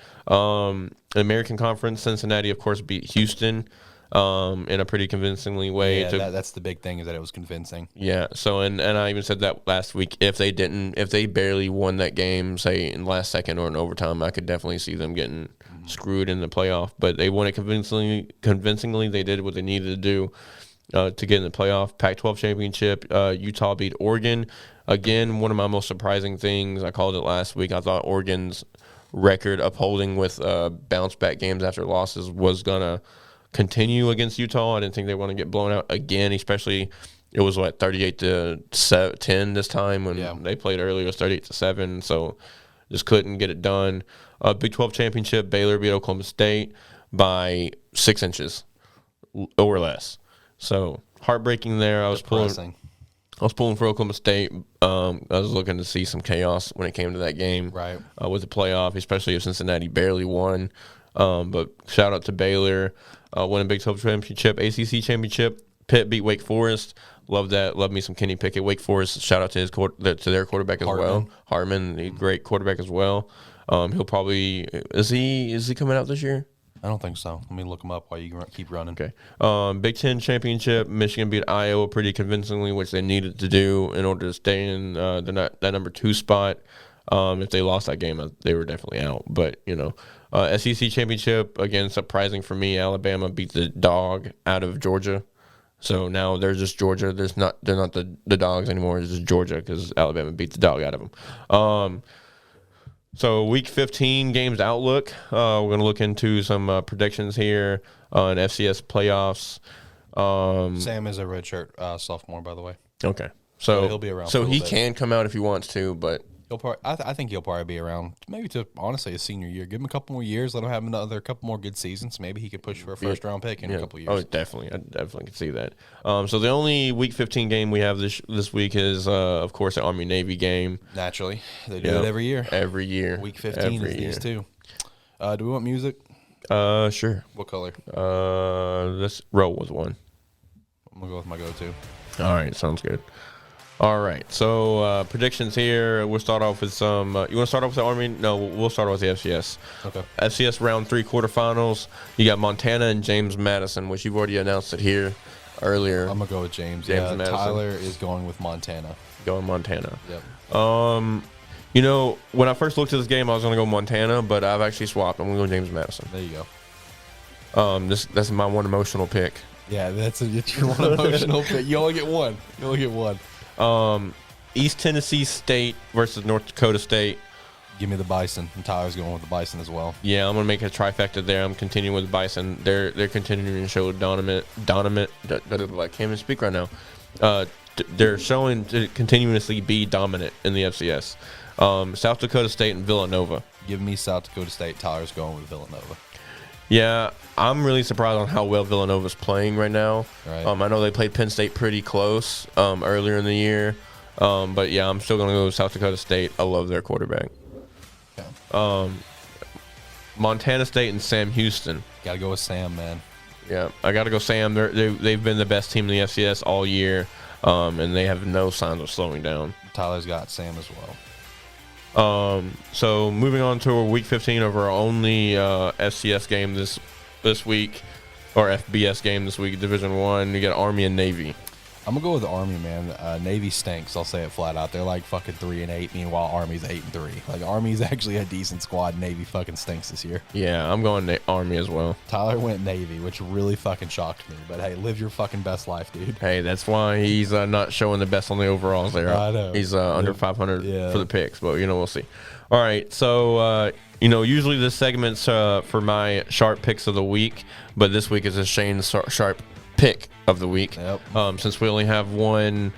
American Conference, Cincinnati, of course, beat Houston in a pretty convincingly way.
Yeah, that's the big thing, is that it was convincing.
Yeah. So and I even said that last week. If they barely won that game, say in the last second or in overtime, I could definitely see them getting screwed in the playoff. But they won it convincingly. Convincingly, they did what they needed to do to get in the playoff. Pac-12 championship, Utah beat Oregon. Again, one of my most surprising things, I called it last week, I thought Oregon's record upholding with bounce-back games after losses was going to continue against Utah. I didn't think they want to get blown out again, especially it was, 38-10 this time when they played earlier. It was 38-7, so just couldn't get it done. Big 12 championship, Baylor beat Oklahoma State by 6 inches or less. So heartbreaking there. I was pulling for Oklahoma State. I was looking to see some chaos when it came to that game,
right?
With the playoff, especially if Cincinnati barely won. But shout out to Baylor winning Big 12 championship, ACC championship. Pitt beat Wake Forest. Love that. Love me some Kenny Pickett. Wake Forest. Shout out to their quarterback as well. Hartman, a great quarterback as well. He'll probably is he coming out this year?
I don't think so. Let me look them up while you keep running.
Okay. Big Ten championship. Michigan beat Iowa pretty convincingly, which they needed to do in order to stay in that number 2 spot. If they lost that game, they were definitely out. But, SEC championship, again, surprising for me. Alabama beat the dog out of Georgia. So now they're just Georgia. They're not the dogs anymore. It's just Georgia because Alabama beat the dog out of them. So Week 15 games outlook. We're going to look into some predictions here on FCS playoffs.
Sam is a redshirt sophomore, by the way.
Okay, so
he'll be around.
So he can come out if he wants to, but
I think he'll probably be around maybe to honestly his senior year. Give him a couple more years. Let him have another couple more good seasons. Maybe he could push for a first round pick in a couple years.
Oh, definitely. I definitely can see that. So the only Week 15 game we have this week is, of course, the Army Navy game.
Naturally, they do it every year.
Every year.
Week 15 is these two. Do we want music?
Sure.
What color?
Let's roll with one.
I'm gonna go with my go-to.
All right, sounds good. All right, so predictions here. We'll start off with some. You want to start off with the Army? No, we'll start off with the FCS.
Okay.
FCS round 3 quarterfinals. You got Montana and James Madison, which you've already announced it here earlier.
I'm gonna go with James.
Madison.
Tyler is going with Montana.
Going Montana.
Yep.
When I first looked at this game, I was gonna go Montana, but I've actually swapped. I'm gonna go James Madison.
There you go.
That's my one emotional pick.
Yeah, it's your one emotional pick. You only get one.
East Tennessee State versus North Dakota State.
Give me the Bison. And Tyler's going with the Bison as well.
Yeah, I'm gonna make a trifecta there. I'm continuing with the Bison. They're continuing to show dominant. I can't even speak right now. They're showing to continuously be dominant in the FCS. South Dakota State and Villanova.
Give me South Dakota State. Tyler's going with Villanova.
Yeah, I'm really surprised on how well Villanova's playing right now.
Right.
I know they played Penn State pretty close earlier in the year. But, yeah, I'm still going to go with South Dakota State. I love their quarterback.
Okay.
Montana State and Sam Houston.
Got to go with Sam, man.
Yeah, I got to go Sam. They've been the best team in the FCS all year, and they have no signs of slowing down.
Tyler's got Sam as well.
So moving on to Week 15 of our only FCS game this week, or FBS game this week, Division 1, you got Army and Navy.
I'm going to go with the Army, man. Navy stinks. I'll say it flat out. They're like fucking 3-8. Meanwhile, Army's 8-3. Like, Army's actually a decent squad. Navy fucking stinks this year.
Yeah, I'm going Army as well.
Tyler went Navy, which really fucking shocked me. But, hey, live your fucking best life, dude.
Hey, that's why he's not showing the best on the overalls there.
I know.
He's under 500 for the picks, but, we'll see. All right, so, usually this segment's for my sharp picks of the week, but this week is a Shane Sharp pick of the week.
Yep.
Since we only have one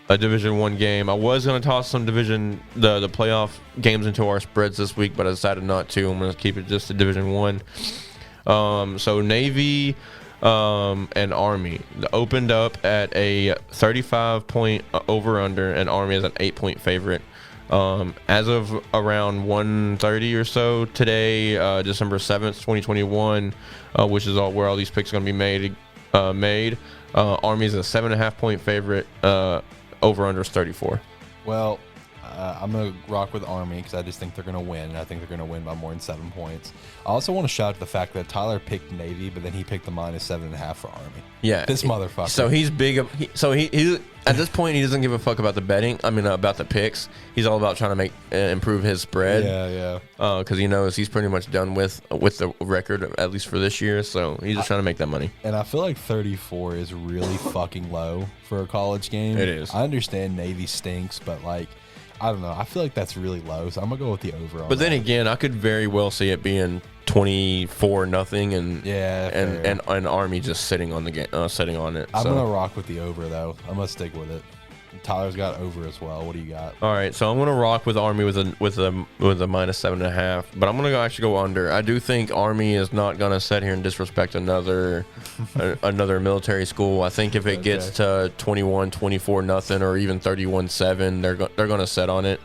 a Division I game. I was going to toss some the playoff games into our spreads this week, but I decided not to. I'm going to keep it just to Division I. So Navy and Army opened up at a 35-point over-under, and Army is an 8-point favorite. As of around 1:30 or so today, December 7th, 2021, which is where all these picks are going to be made. Army is a 7.5-point favorite. Over-under is 34.
Well, I'm going to rock with Army because I just think they're going to win. And I think they're going to win by more than 7 points. I also want to shout out the fact that Tyler picked Navy, but then he picked the -7.5 for Army.
Yeah.
This motherfucker.
So he's big. He at this point, he doesn't give a fuck about the betting. I mean, about the picks. He's all about trying to improve his spread.
Yeah.
Because he knows he's pretty much done with the record, at least for this year. So he's just trying to make that money.
And I feel like 34 is really fucking low for a college game.
It is.
I understand Navy stinks, but like, I don't know. I feel like that's really low, so I'm gonna go with the over. On
But then
that.
again, I could very well see it being 24-0, and Army just sitting on the game, sitting on it.
I'm gonna rock with the over though. I'm gonna stick with it. Tyler's got over as well. What do you got?
All right, so I'm gonna rock with Army with a -7.5, but I'm gonna actually go under. I do think Army is not gonna sit here and disrespect another military school. I think if it gets to 24-0 or even 31-7, they're gonna set on it.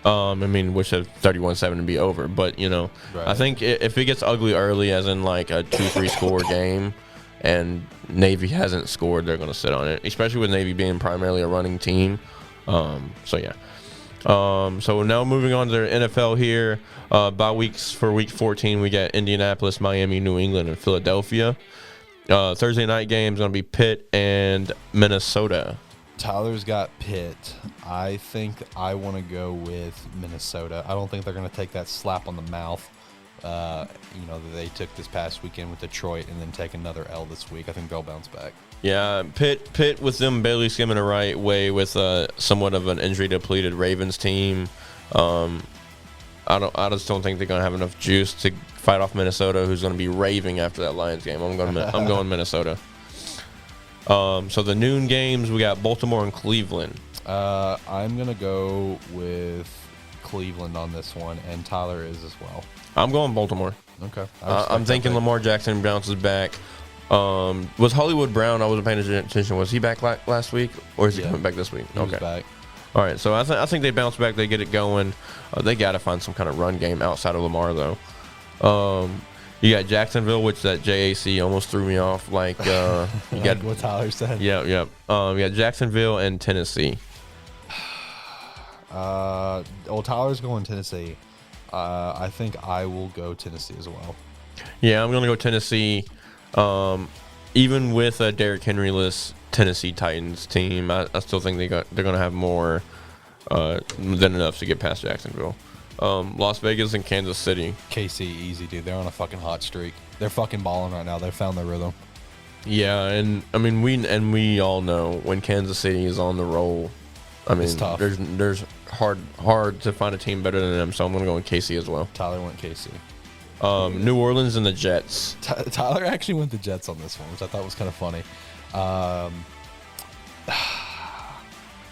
I mean, wish a 31-7 to be over, but right. I think if it gets ugly early, as in like a 2-3 score game, and Navy hasn't scored, they're going to sit on it, especially with Navy being primarily a running team. So now moving on to the NFL here. Bye weeks for Week 14, we got Indianapolis, Miami, New England, and Philadelphia. Thursday night games going to be Pitt and Minnesota.
Tyler's got Pitt. I think I want to go with Minnesota. I don't think they're going to take that slap on the mouth that they took this past weekend with Detroit and then take another L this week. I think they'll bounce back.
Yeah, Pitt with them barely skimming the right way with somewhat of an injury-depleted Ravens team. I just don't think they're going to have enough juice to fight off Minnesota, who's going to be raving after that Lions game. I'm going Minnesota. So the noon games, we got Baltimore and Cleveland.
I'm going to go with Cleveland on this one, and Tyler is as well.
I'm going Baltimore.
Okay.
I'm thinking Lamar Jackson bounces back. Was Hollywood Brown, I wasn't paying attention, was he back last week, or is he coming back this week?
He was back.
All right, so I think they bounce back. They get it going. They got to find some kind of run game outside of Lamar, though. You got Jacksonville, which that JAC almost threw me off. Like you got
what Tyler said.
Yeah. You got Jacksonville and Tennessee.
Tyler's going Tennessee. I think I will go Tennessee as well.
Yeah, I'm going to go Tennessee. Even with a Derrick Henry-less Tennessee Titans team, I still think they're going to have more than enough to get past Jacksonville. Las Vegas and Kansas City.
KC, easy, dude. They're on a fucking hot streak. They're fucking balling right now. They found their rhythm.
Yeah, and I mean we all know when Kansas City is on the roll. I mean,
it's tough.
There's hard to find a team better than them. So I'm gonna go with KC as well.
Tyler went KC.
New Orleans and the Jets.
Tyler actually went the Jets on this one, which I thought was kind of funny.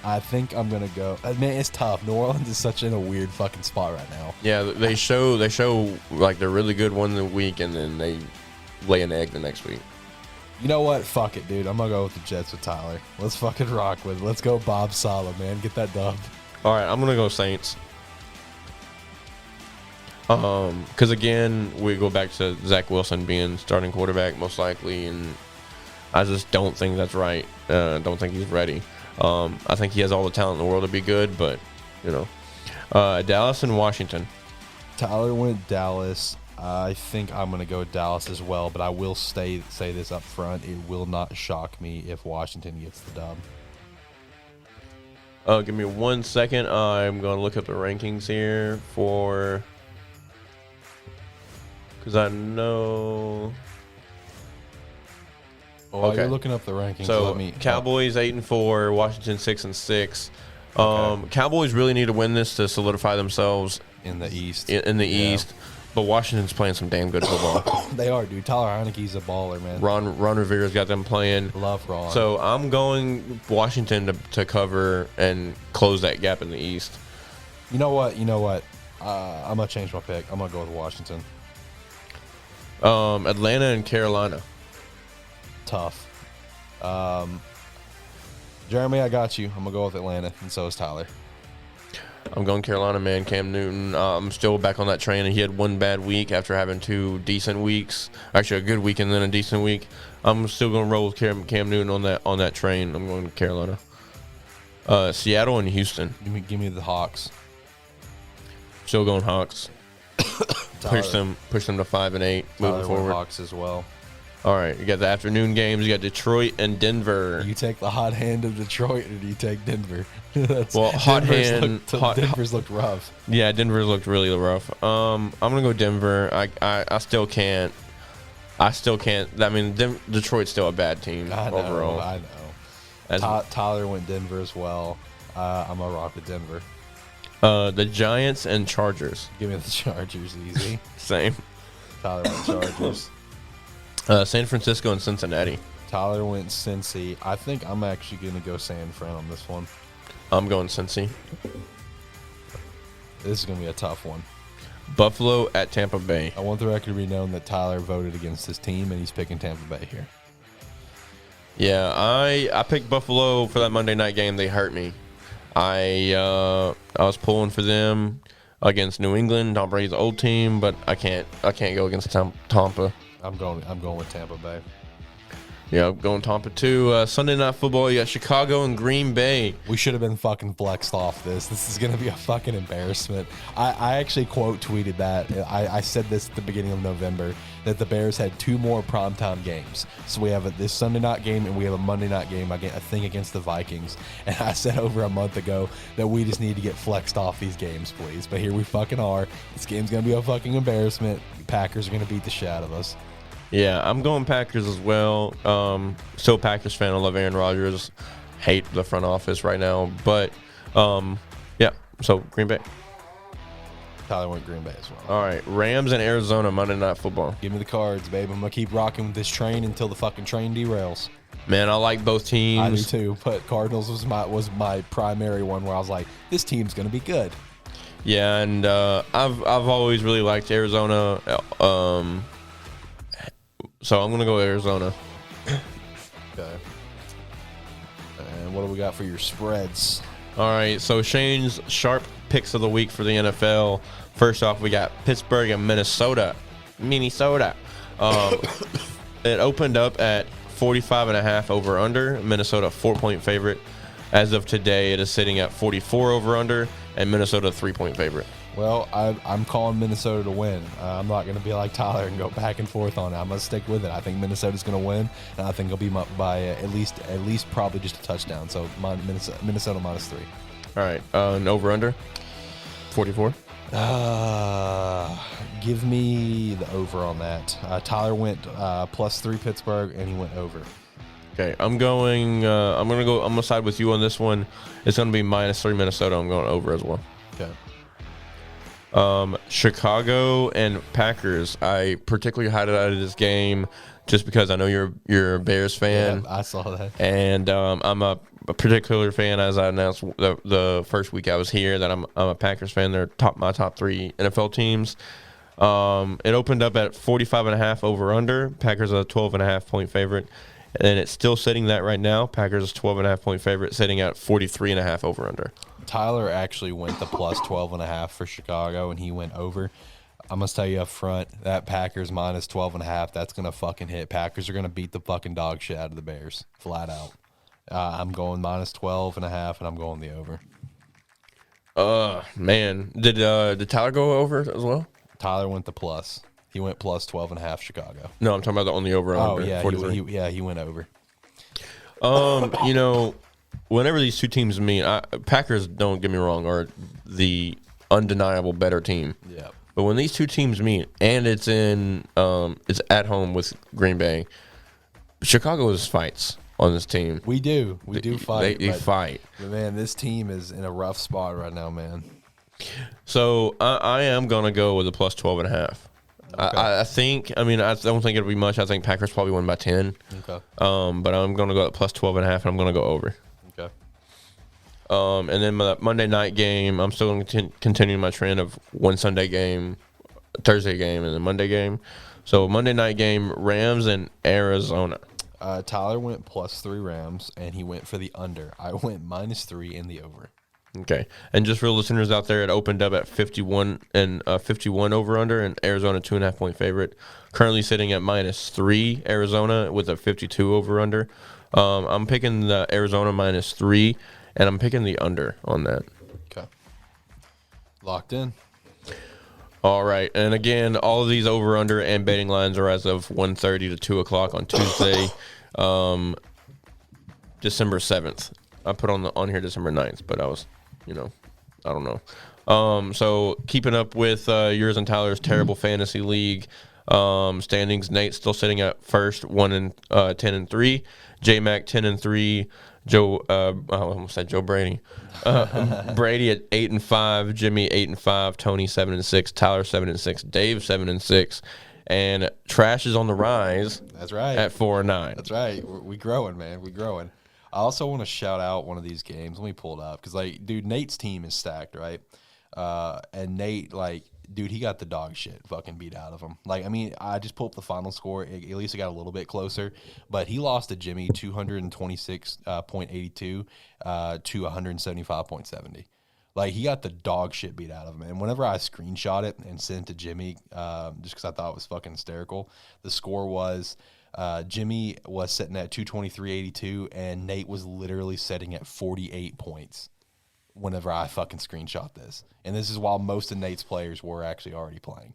I think I'm gonna go. Man, it's tough. New Orleans is such in a weird fucking spot right now.
Yeah, they show like they're really good one week, and then they lay an egg the next week.
You know what? Fuck it, dude. I'm gonna go with the Jets with Tyler. Let's fucking rock with it. Let's go Bob Sala, man. Get that dub.
All right, I'm gonna go Saints. Because again, we go back to Zach Wilson being starting quarterback most likely, and I just don't think that's right. Don't think he's ready. I think he has all the talent in the world to be good, but Dallas and Washington.
Tyler went Dallas. I think I'm going to go Dallas as well, but I will say this up front. It will not shock me if Washington gets the dub.
Give me 1 second. I'm going to look up the rankings here because I know.
While you're looking up the rankings,
so Cowboys 8-4, Washington 6-6. Cowboys really need to win this to solidify themselves
in the East.
In the East. But Washington's playing some damn good football.
They are, dude. Tyler Heineke's a baller, man.
Ron Rivera's got them playing.
Love Ron.
So I'm going Washington to cover and close that gap in the East.
You know what? I'm going to change my pick. I'm going to go with Washington.
Atlanta and Carolina.
Tough. Jeremy, I got you. I'm going to go with Atlanta, and so is Tyler.
I'm going Carolina, man. Cam Newton. I'm still back on that train, and he had one bad week after having 2 decent weeks. Actually, a good week and then a decent week. I'm still going to roll with Cam Newton on that train. I'm going to Carolina. Seattle and Houston.
Give me the Hawks.
Still going Hawks. push them to 5-8 moving forward.
Hawks as well.
All right, you got the afternoon games. You got Detroit and Denver.
Do you take the hot hand of Detroit, or do you take Denver?
Denver's
looked rough.
Yeah, Denver's looked really rough. I'm gonna go Denver. I still can't. I mean, Detroit's still a bad team overall.
I know. Tyler went Denver as well. I'm gonna rock with Denver.
The Giants and Chargers.
Give me the Chargers, easy.
Same.
Tyler went Chargers.
San Francisco and Cincinnati.
Tyler went Cincy. I think I'm actually going to go San Fran on this one.
I'm going Cincy.
This is going to be a tough one.
Buffalo at Tampa Bay.
I want the record to be known that Tyler voted against his team, and he's picking Tampa Bay here.
Yeah, I picked Buffalo for that Monday night game. They hurt me. I was pulling for them against New England, Tom Brady's old team, but I can't go against Tampa.
I'm going with Tampa Bay.
Yeah, I'm going Tampa too. Sunday Night Football, you got Chicago and Green Bay.
We should have been fucking flexed off this. This is going to be a fucking embarrassment. I actually quote tweeted that. I said this at the beginning of November, that the Bears had 2 more primetime games. So we have this Sunday night game and we have a Monday night game, I think, against the Vikings. And I said over a month ago that we just need to get flexed off these games, please. But here we fucking are. This game's going to be a fucking embarrassment. Packers are going to beat the shit out of us.
Yeah, I'm going Packers as well. Still a Packers fan. I love Aaron Rodgers. Hate the front office right now. But, yeah, so Green Bay.
Tyler went Green Bay as well.
All right, Rams and Arizona, Monday Night Football.
Give me the Cards, babe. I'm going to keep rocking with this train until the fucking train derails.
Man, I like both teams.
I do too, but Cardinals was my primary one where I was like, this team's going to be good.
Yeah, and I've always really liked Arizona. So I'm going to go Arizona.
Okay. And what do we got for your spreads?
All right, so Shane's sharp picks of the week for the NFL. First off, we got Pittsburgh and Minnesota. It opened up at 45.5 over under. Minnesota 4-point favorite. As of today, it is sitting at 44 over under, and Minnesota 3-point favorite.
Well, I'm calling Minnesota to win. I'm not going to be like Tyler and go back and forth on it. I'm going to stick with it. I think Minnesota's going to win, and I think it'll be by at least probably just a touchdown. So Minnesota -3.
All right, and over under 44.
Give me the over on that. Tyler went +3 Pittsburgh, and he went over.
Okay, I'm gonna side with you on this one. It's gonna be -3 Minnesota. I'm going over as well.
Okay.
Chicago and Packers. I particularly highlighted this game just because I know you're a Bears fan.
Yeah, I saw that.
And I'm a particular fan, as I announced the first week I was here, that I'm a Packers fan. They're my top 3 NFL teams. It opened up at 45.5 over under. Packers are a 12.5-point favorite. And it's still sitting that right now. Packers is 12.5-point favorite, sitting at 43.5 over under.
Tyler actually went the +12.5 for Chicago, and he went over. I'm going to tell you up front, that Packers -12.5, that's going to fucking hit. Packers are going to beat the fucking dog shit out of the Bears, flat out. I'm going -12.5, and I'm going the over.
Man. Did Tyler go over as well?
Tyler went the plus. He went +12.5 Chicago.
No, I'm talking about the over.
Oh, yeah, he went over.
Whenever these two teams meet, Packers, don't get me wrong, are the undeniable better team.
Yeah.
But when these two teams meet, and it's at home with Green Bay, Chicago is fights on this team.
We do fight.
They fight.
But man, this team is in a rough spot right now, man.
So I am gonna go with a plus 12.5.
Okay.
I think. I mean, I don't think it'll be much. I think Packers probably win by 10.
Okay.
But I'm gonna go at plus 12.5, and I'm gonna go over.
Okay.
And then my Monday night game, I'm still going to continue my trend of one Sunday game, Thursday game, and then Monday game. So Monday night game, Rams and Arizona.
Tyler went +3 Rams, and he went for the under. I went -3 in the over.
Okay. And just for listeners out there, it opened up at 51 and 51 over under, and Arizona 2.5 point favorite. Currently sitting at -3 Arizona with a 52 over under. I'm picking the Arizona -3, and I'm picking the under on that.
Okay. Locked in.
All right. And again, all of these over under and betting lines are as of 1:30 to 2 o'clock on Tuesday, December 7th. I put on here December 9th, but I was, I don't know. So keeping up with yours and Tyler's terrible fantasy league standings. Nate still sitting at first, 10-3. J Mac 10-3. Joe, I almost said Joe Brady. Brady at 8-5. Jimmy 8-5. Tony 7-6. Tyler 7-6. Dave 7-6. And Trash is on the rise.
That's right.
At 4-9.
That's right. We growing, man. We growing. I also want to shout out one of these games. Let me pull it up because, dude, Nate's team is stacked, right? And Nate, dude, he got the dog shit fucking beat out of him. I just pulled up the final score. At least it got a little bit closer. But he lost to Jimmy 226.82 to 175.70. He got the dog shit beat out of him. And whenever I screenshot it and sent it to Jimmy, just because I thought it was fucking hysterical, the score was Jimmy was sitting at 223.82, and Nate was literally sitting at 48 points whenever I fucking screenshot this. And this is while most of Nate's players were actually already playing.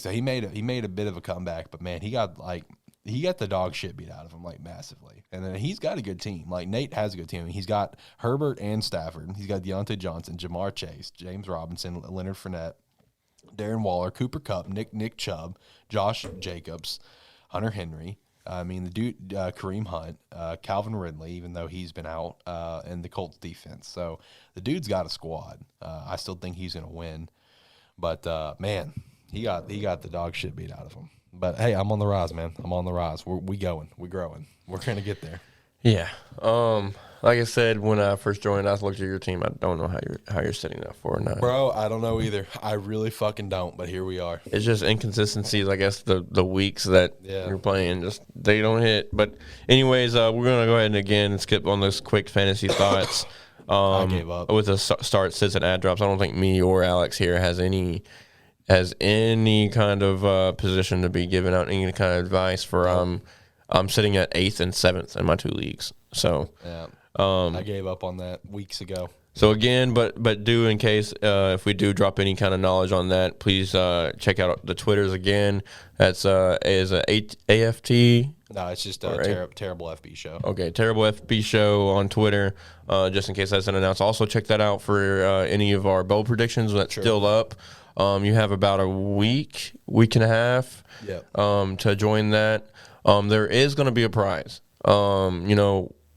So he made a bit of a comeback, but man, he got the dog shit beat out of him massively. And then he's got a good team. Nate has a good team. He's got Herbert and Stafford. He's got Deontay Johnson, Jamar Chase, James Robinson, Leonard Fournette, Darren Waller, Cooper Kupp, Nick Chubb, Josh Jacobs, Hunter Henry. The dude, Kareem Hunt, Calvin Ridley, even though he's been out, and the Colts defense. So the dude's got a squad. I still think he's going to win. But, man, he got the dog shit beat out of him. But, hey, I'm on the rise, man. I'm on the rise. We going. We're growing. We're going to get there.
Yeah. Like I said, when I first joined, I looked at your team. I don't know how you're sitting at 4-9.
Bro, I don't know either. I really fucking don't, but here we are.
It's just inconsistencies, I guess, the weeks that you're playing, just they don't hit. But anyways, we're going to go ahead and again skip on those quick fantasy thoughts.
I gave up.
With the start, sits, and ad drops, I don't think me or Alex here has any kind of position to be giving out any kind of advice for I'm sitting at 8th and 7th in my two leagues. So
yeah. I gave up on that weeks ago.
So again, but do in case if we do drop any kind of knowledge on that, please check out the Twitters again. That's is a AFT.
No, it's just a terrible FB show.
Okay, terrible FB show on Twitter. Just in case that's an announced. Also check that out for any of our bowl predictions that's still up. You have about a week and a half. To join that. There is going to be a prize.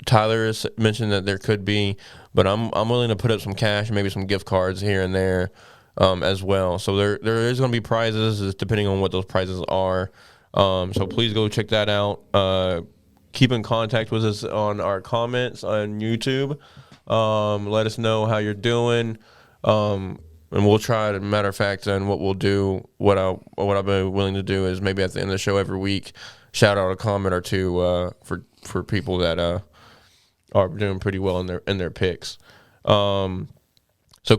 Tyler has mentioned that there could be, but I'm willing to put up some cash, maybe some gift cards here and there as well. So there is going to be prizes, depending on what those prizes are. So please go check that out. Keep in contact with us on our comments on YouTube. Let us know how you're doing, and we'll try. As a matter of fact, and what we'll do, what I'll be willing to do is maybe at the end of the show every week, shout out a comment or two for people that are doing pretty well in their picks. So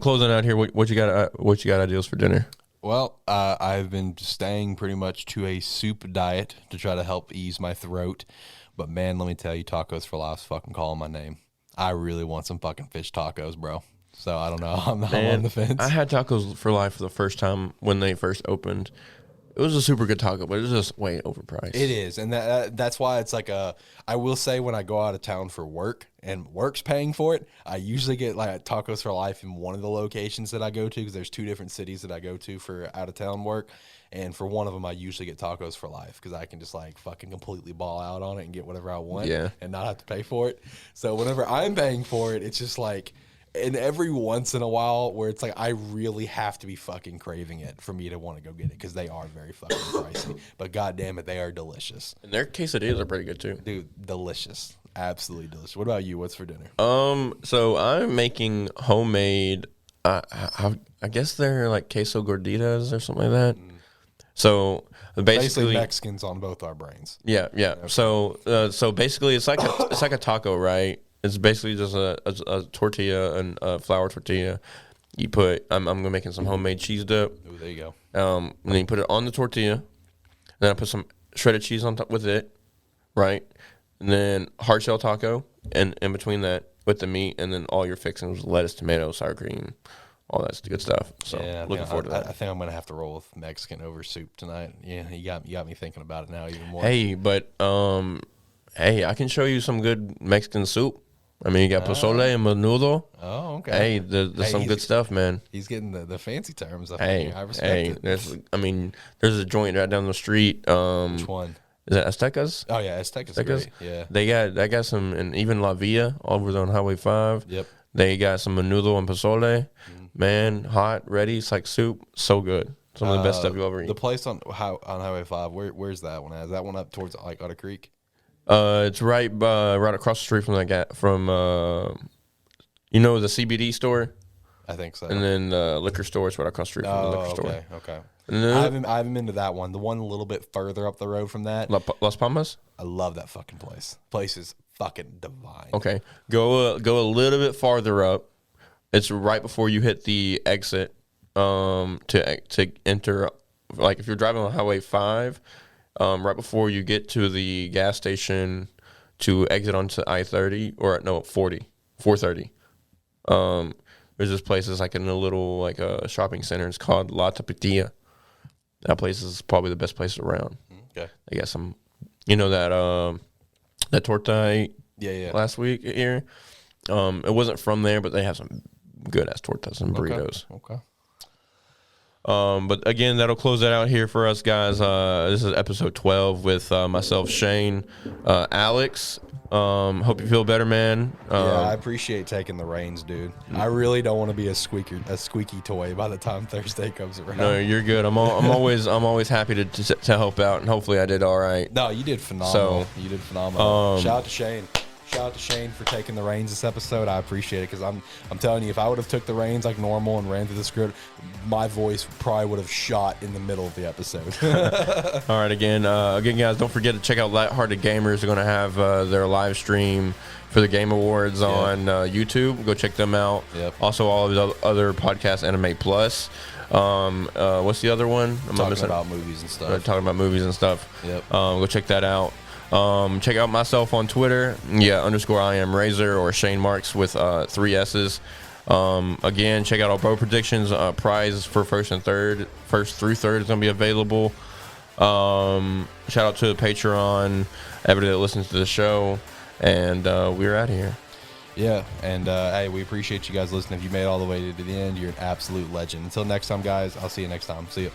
closing out here, what you got ideas for dinner?
Well, I've been staying pretty much to a soup diet to try to help ease my throat. But man, let me tell you, Tacos for Life's fucking calling my name. I really want some fucking fish tacos, bro. So I don't know. I'm on the fence.
I had Tacos for Life for the first time when they first opened. It was a super good taco, but it was just way overpriced.
It is, and that's why it's I will say when I go out of town for work and work's paying for it, I usually get Tacos for Life in one of the locations that I go to because there's two different cities that I go to for out of town work, and for one of them I usually get Tacos for Life because I can just fucking completely ball out on it and get whatever I want and not have to pay for it. So whenever I'm paying for it, it's just and every once in a while where it's like I really have to be fucking craving it for me to want to go get it because they are very fucking pricey. But god damn it, they are delicious.
And their quesadillas are pretty good too.
Dude, delicious. Absolutely delicious. What about you? What's for dinner?
So I'm making homemade. I guess they're like queso gorditas or something like that. So basically
Mexicans on both our brains.
Yeah. Okay. So basically, it's like a taco, right? It's basically just a tortilla and a flour tortilla. You put I'm making some homemade cheese dip.
Oh, there you go.
And then you put it on the tortilla. Then I put some shredded cheese on top with it, right? And then hard shell taco, and in between that with the meat, and then all your fixings: lettuce, tomato, sour cream, all that good stuff. So looking forward to that.
I think I'm gonna have to roll with Mexican over soup tonight. Yeah, you got me thinking about it now even more.
Hey, but hey, I can show you some good Mexican soup. I mean, you got pozole and menudo.
Oh, okay.
Hey, there's some good stuff, man.
He's getting the fancy terms.
I
respect it.
There's a joint right down the street.
Which one?
Is it Aztecas?
Oh yeah, Aztecas. Great. Yeah,
they got some, and even La Villa over on Highway 5.
Yep.
They got some menudo and pozole. Man, hot, ready. It's like soup. So good. Some of the best stuff you'll ever eat.
The place on Highway 5. Where's that one at? Is that one up towards like Otter Creek?
It's right across the street from that guy from the CBD store.
I think so.
And then the liquor store is right across the street from the liquor store.
Okay.
And then
I haven't been to that one. The one a little bit further up the road from that.
Las Palmas.
I love that fucking place. Place is fucking divine.
Okay, go a little bit farther up. It's right before you hit the exit. To enter, like if you're driving on Highway 5, right before you get to the gas station to exit onto I-30 or no 430. There's this place that's like in a little like a shopping center. It's called La Tapatía. That place is probably the best place around.
Okay.
They got some, that torta I ate last week here. It wasn't from there, but they have some good ass tortas and burritos.
Okay.
But again, that'll close that out here for us, guys. This is episode 12 with myself, Shane, Alex. Hope you feel better, man.
I appreciate taking the reins, dude. I really don't want to be a squeaky toy by the time Thursday comes around.
No, you're good. I'm always happy to help out, and hopefully I did all right.
No, you did phenomenal. You did phenomenal. Shout out to Shane. Shout out to Shane for taking the reins this episode. I appreciate it because I'm telling you, if I would have took the reins like normal and ran through the script, my voice probably would have shot in the middle of the episode.
All right, again, guys, don't forget to check out Lighthearted Gamers. They're going to have their live stream for the Game Awards on YouTube. Go check them out.
Yep.
Also, all of the other podcasts, Anime Plus. What's the other one?
Talking about movies and stuff.
Talking about movies and stuff.
Yep.
Go check that out. Check out myself on Twitter. _I am Razor or Shane Marks with 3 S's. Again, check out our bowl predictions. Prize for first through third is going to be available. Shout out to the Patreon, everybody that listens to the show, and we're out of here.
Yeah, and hey, we appreciate you guys listening. If you made it all the way to the end, you're an absolute legend. Until next time, guys, I'll see you next time. See ya.